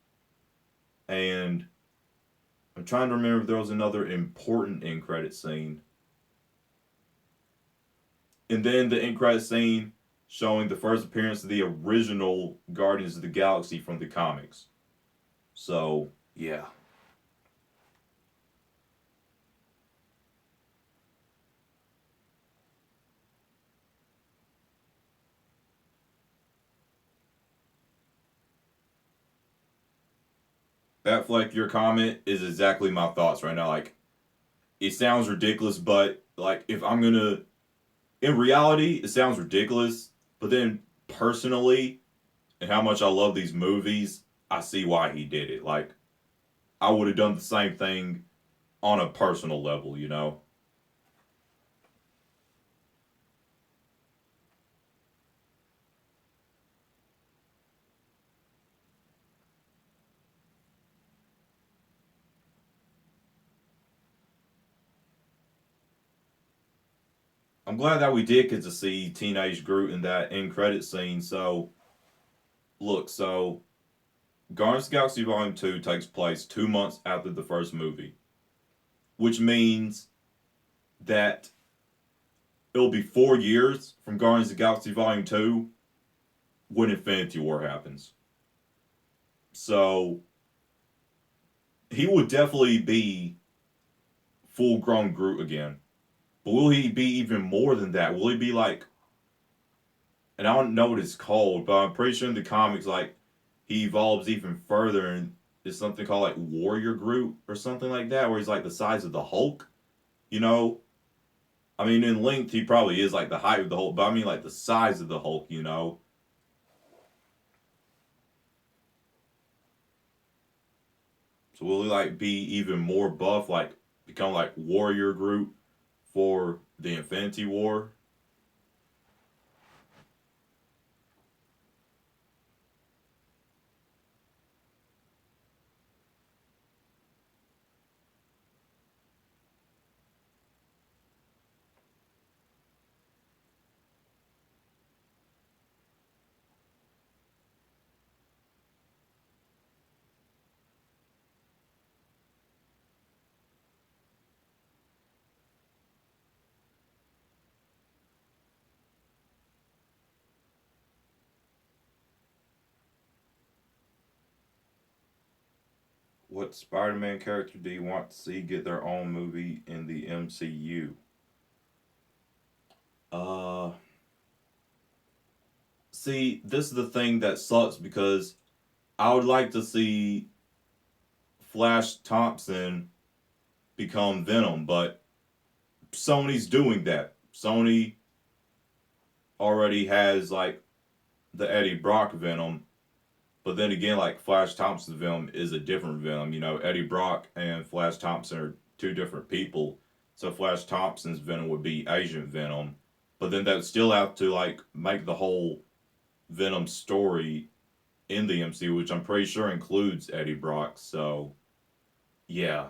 S1: And I'm trying to remember if there was another important end credit scene. And then the end credit scene showing the first appearance of the original Guardians of the Galaxy from the comics. So, yeah. Batfleck, your comment is exactly my thoughts right now. Like, it sounds ridiculous, but like, if I'm gonna, in reality, it sounds ridiculous. But then, personally, and how much I love these movies, I see why he did it. Like, I would have done the same thing on a personal level, you know? I'm glad that we did get to see Teenage Groot in that end credit scene. So, look, so Guardians of the Galaxy Volume 2 takes place 2 months after the first movie, which means that it'll be 4 years from Guardians of the Galaxy Volume 2 when Infinity War happens. So, he would definitely be full grown Groot again. But will he be even more than that? Will he be like, and I don't know what it's called, but I'm pretty sure in the comics, like, he evolves even further and it's something called like Warrior Groot or something like that, where he's like the size of the Hulk. You know, I mean, in length, he probably is like the height of the Hulk, but I mean, like the size of the Hulk, you know? So will he like be even more buff, like become like Warrior Groot for the Infinity War? What Spider Man character do you want to see get their own movie in the MCU? Uh, See, this is the thing that sucks because I would like to see Flash Thompson become Venom, but Sony's doing that. Sony already has like the Eddie Brock Venom, but then again, like Flash Thompson's Venom is a different Venom. You know, Eddie Brock and Flash Thompson are two different people. So Flash Thompson's Venom would be Agent Venom, but then that would still have to like make the whole Venom story in the MCU, which I'm pretty sure includes Eddie Brock. So yeah,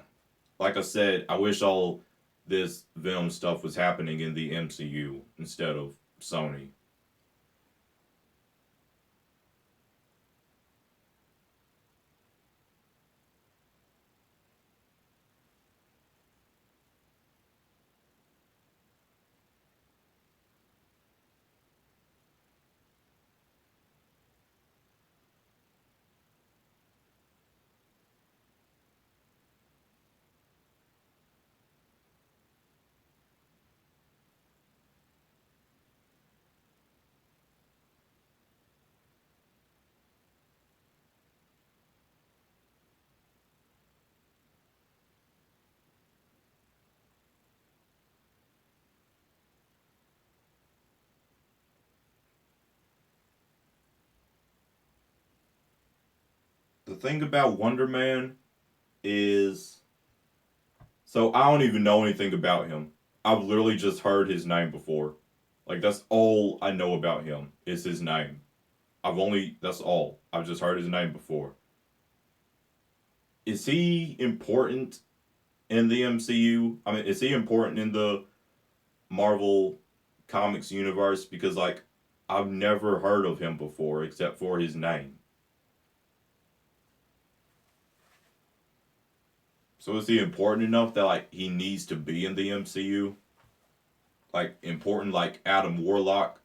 S1: like I said, I wish all this Venom stuff was happening in the MCU instead of Sony. The thing about Wonder Man is, so I don't even know anything about him. I've literally just heard his name before. Like that's all I know about him is his name. That's all. I've just heard his name before. Is he important in the MCU? I mean, is he important in the Marvel Comics universe? Because like I've never heard of him before except for his name. So is he important enough that like he needs to be in the MCU? Like important like Adam Warlock?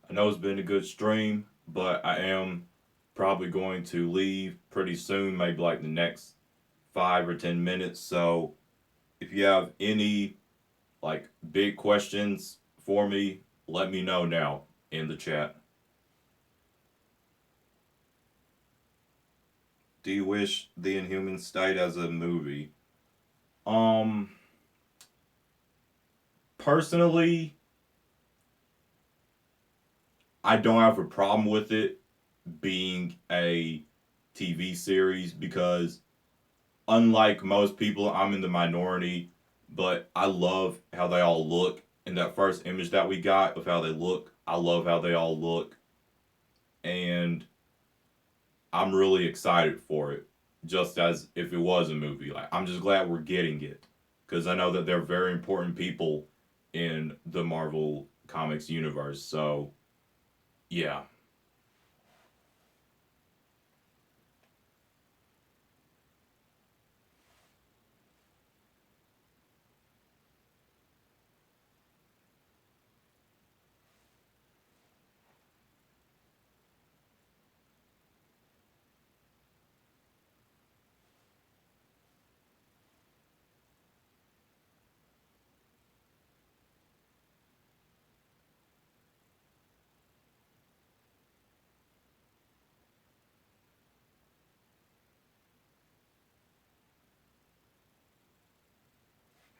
S1: I know it's been a good stream, but I am probably going to leave pretty soon, maybe like the next 5 or 10 minutes. So if you have any like big questions for me, let me know now in the chat. Do you wish The Inhuman stayed as a movie? Um, Personally, I don't have a problem with it being a TV series because unlike most people, I'm in the minority, but I love how they all look. In that first image that we got of how they look, I love how they all look. And I'm really excited for it, just as if it was a movie. Like, I'm just glad we're getting it because I know that they're very important people in the Marvel Comics universe. So, yeah,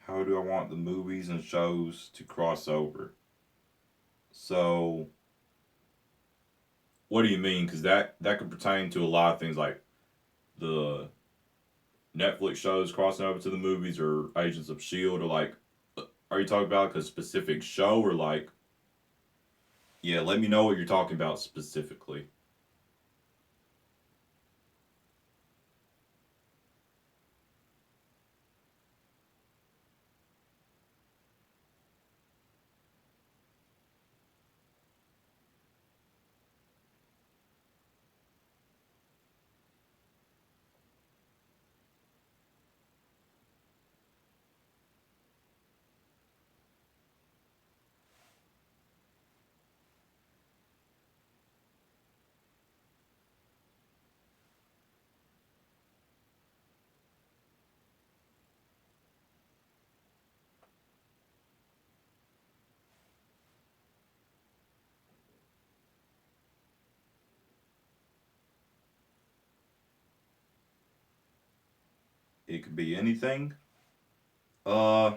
S1: how do I want the movies and shows to cross over? So, what do you mean? Because that could pertain to a lot of things like the Netflix shows crossing over to the movies or Agents of Shield or like, are you talking about like a specific show or like, yeah? Let me know what you're talking about specifically. It could be anything. Uh,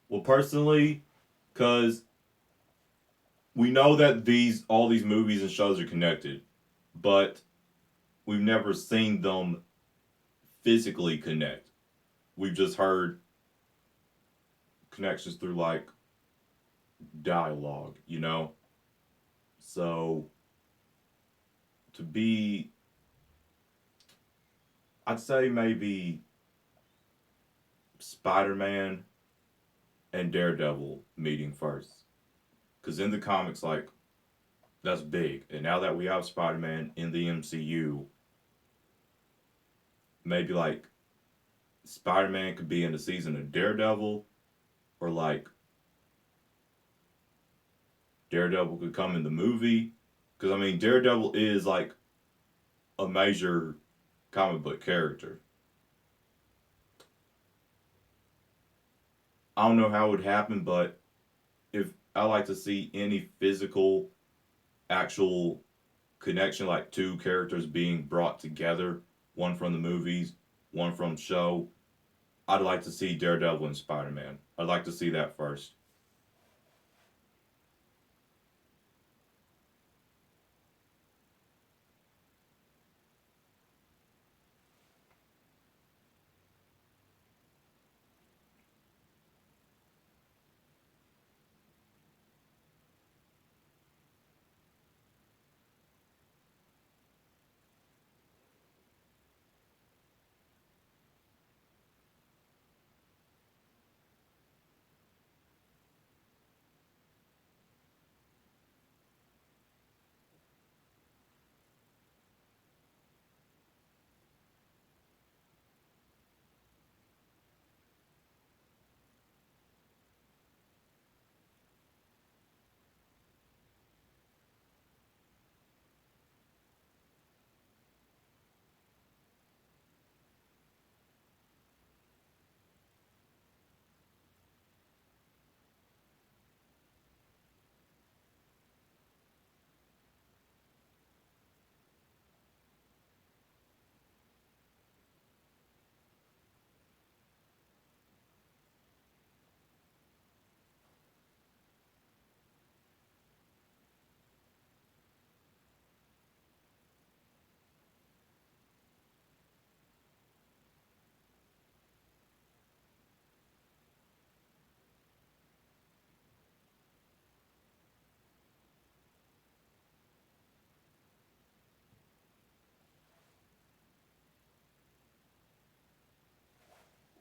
S1: well, personally, because we know that these all these movies and shows are connected, but we've never seen them physically connect. We've just heard connections through like dialogue, you know. So to be, I'd say maybe Spider Man and Daredevil meeting first. Because in the comics, like, that's big. And now that we have Spider Man in the MCU, maybe like Spider Man could be in the season of Daredevil, or like Daredevil could come in the movie. Because, I mean, Daredevil is like a major comic book character. I don't know how it would happen, but if I like to see any physical, actual connection, like two characters being brought together, one from the movies, one from show, I'd like to see Daredevil and Spider Man. I'd like to see that first.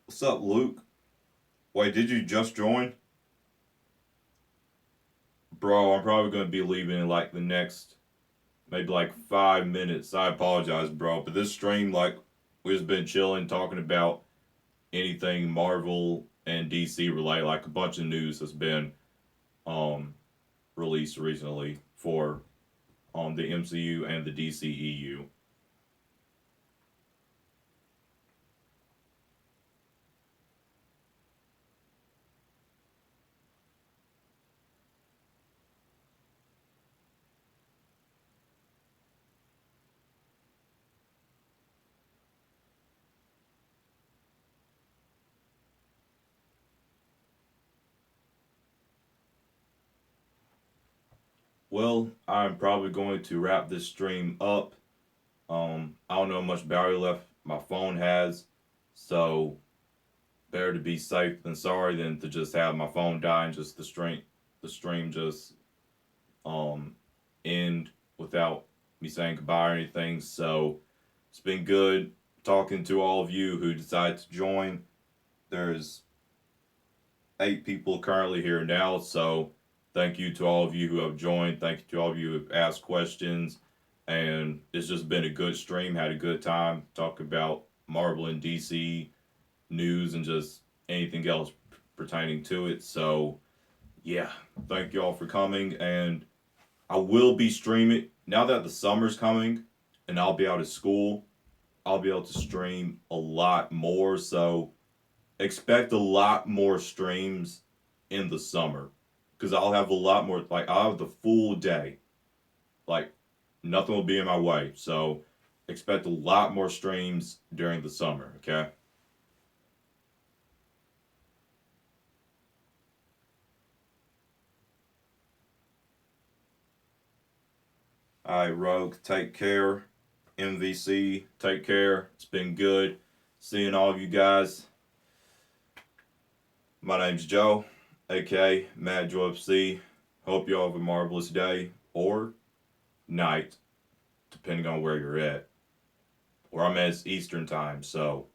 S1: What's up, Luke? Wait, did you just join? Bro, I'm probably going to be leaving in like the next maybe like 5 minutes. I apologize, bro. But this stream, like, we've just been chilling, talking about anything Marvel and DC related. Like, a bunch of news has been um released recently for the MCU and the DCEU. Well, I'm probably going to wrap this stream up. I don't know how much battery left my phone has, so better to be safe than sorry than to just have my phone die and just the stream just um end without me saying goodbye or anything. So it's been good talking to all of you who decided to join. There's 8 people currently here now, so thank you to all of you who have joined. Thank you to all of you who have asked questions. And it's just been a good stream. Had a good time talking about Marvel and DC news and just anything else pertaining to it. So, yeah, thank you all for coming. And I will be streaming now that the summer's coming and I'll be out of school. I'll be able to stream a lot more. So, expect a lot more streams in the summer because I'll have a lot more, like, I'll have the full day. Like, nothing will be in my way. So, expect a lot more streams during the summer, okay? All right, Rogue, take care. MVC, take care. It's been good seeing all of you guys. My name's Joe, aka Mad Joe FC. Hope you all have a marvelous day or night, depending on where you're at. Where I'm at is Eastern time, so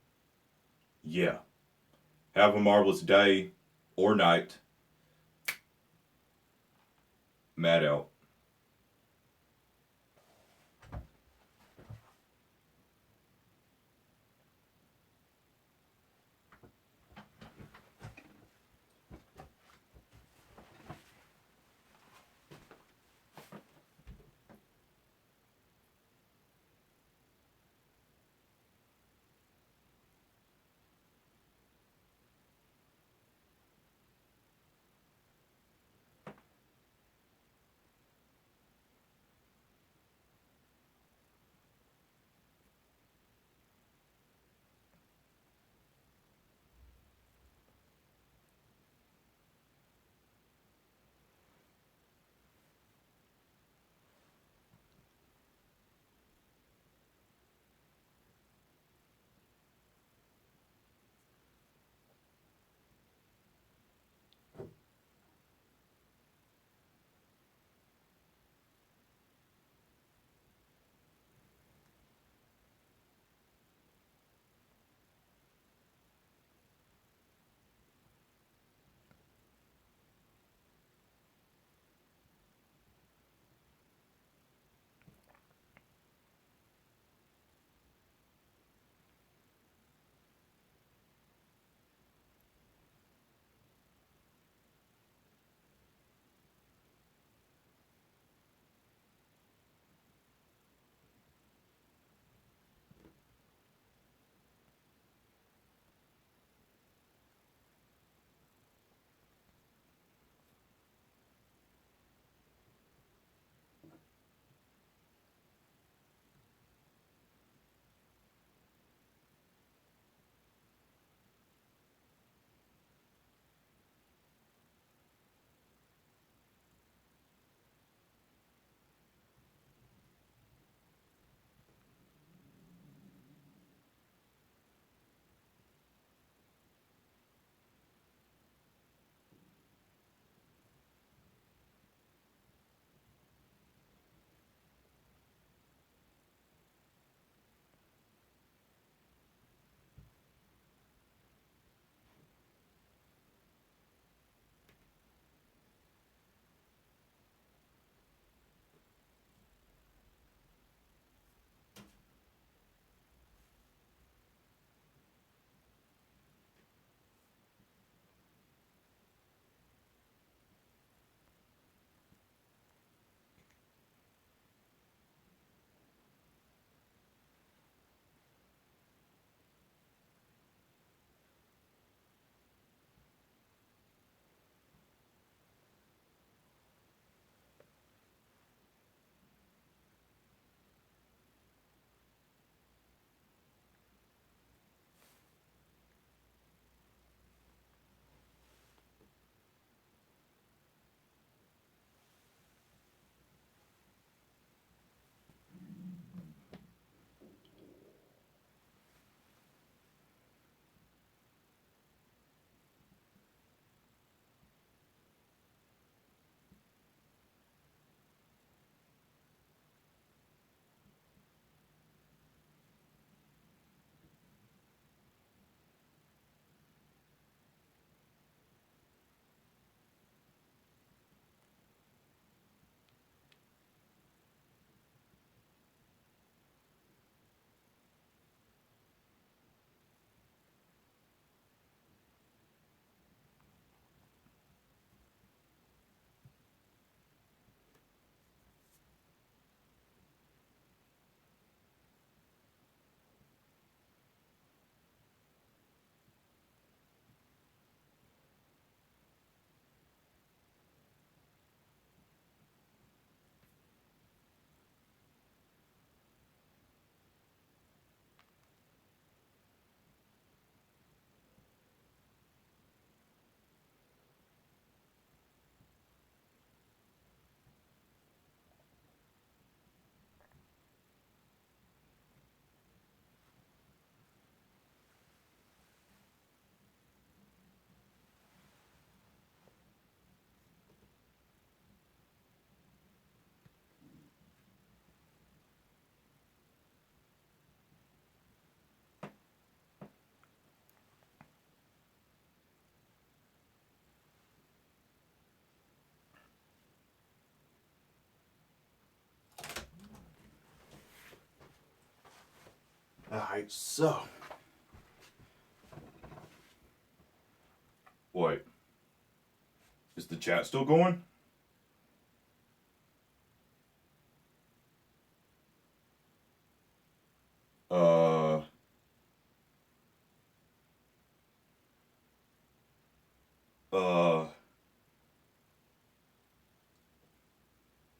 S1: yeah. Have a marvelous day or night. Mad out. Alright, so. Wait. Is the chat still going? Uh.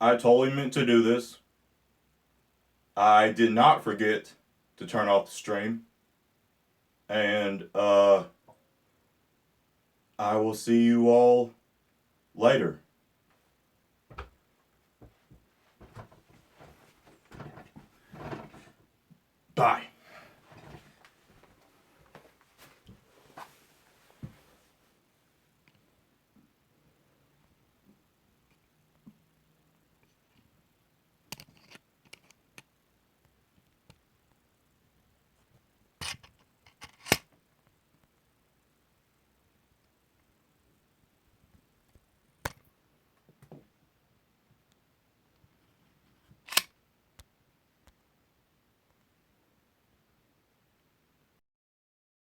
S1: I totally meant to do this. I did not forget to turn off the stream. And, I will see you all later. Bye.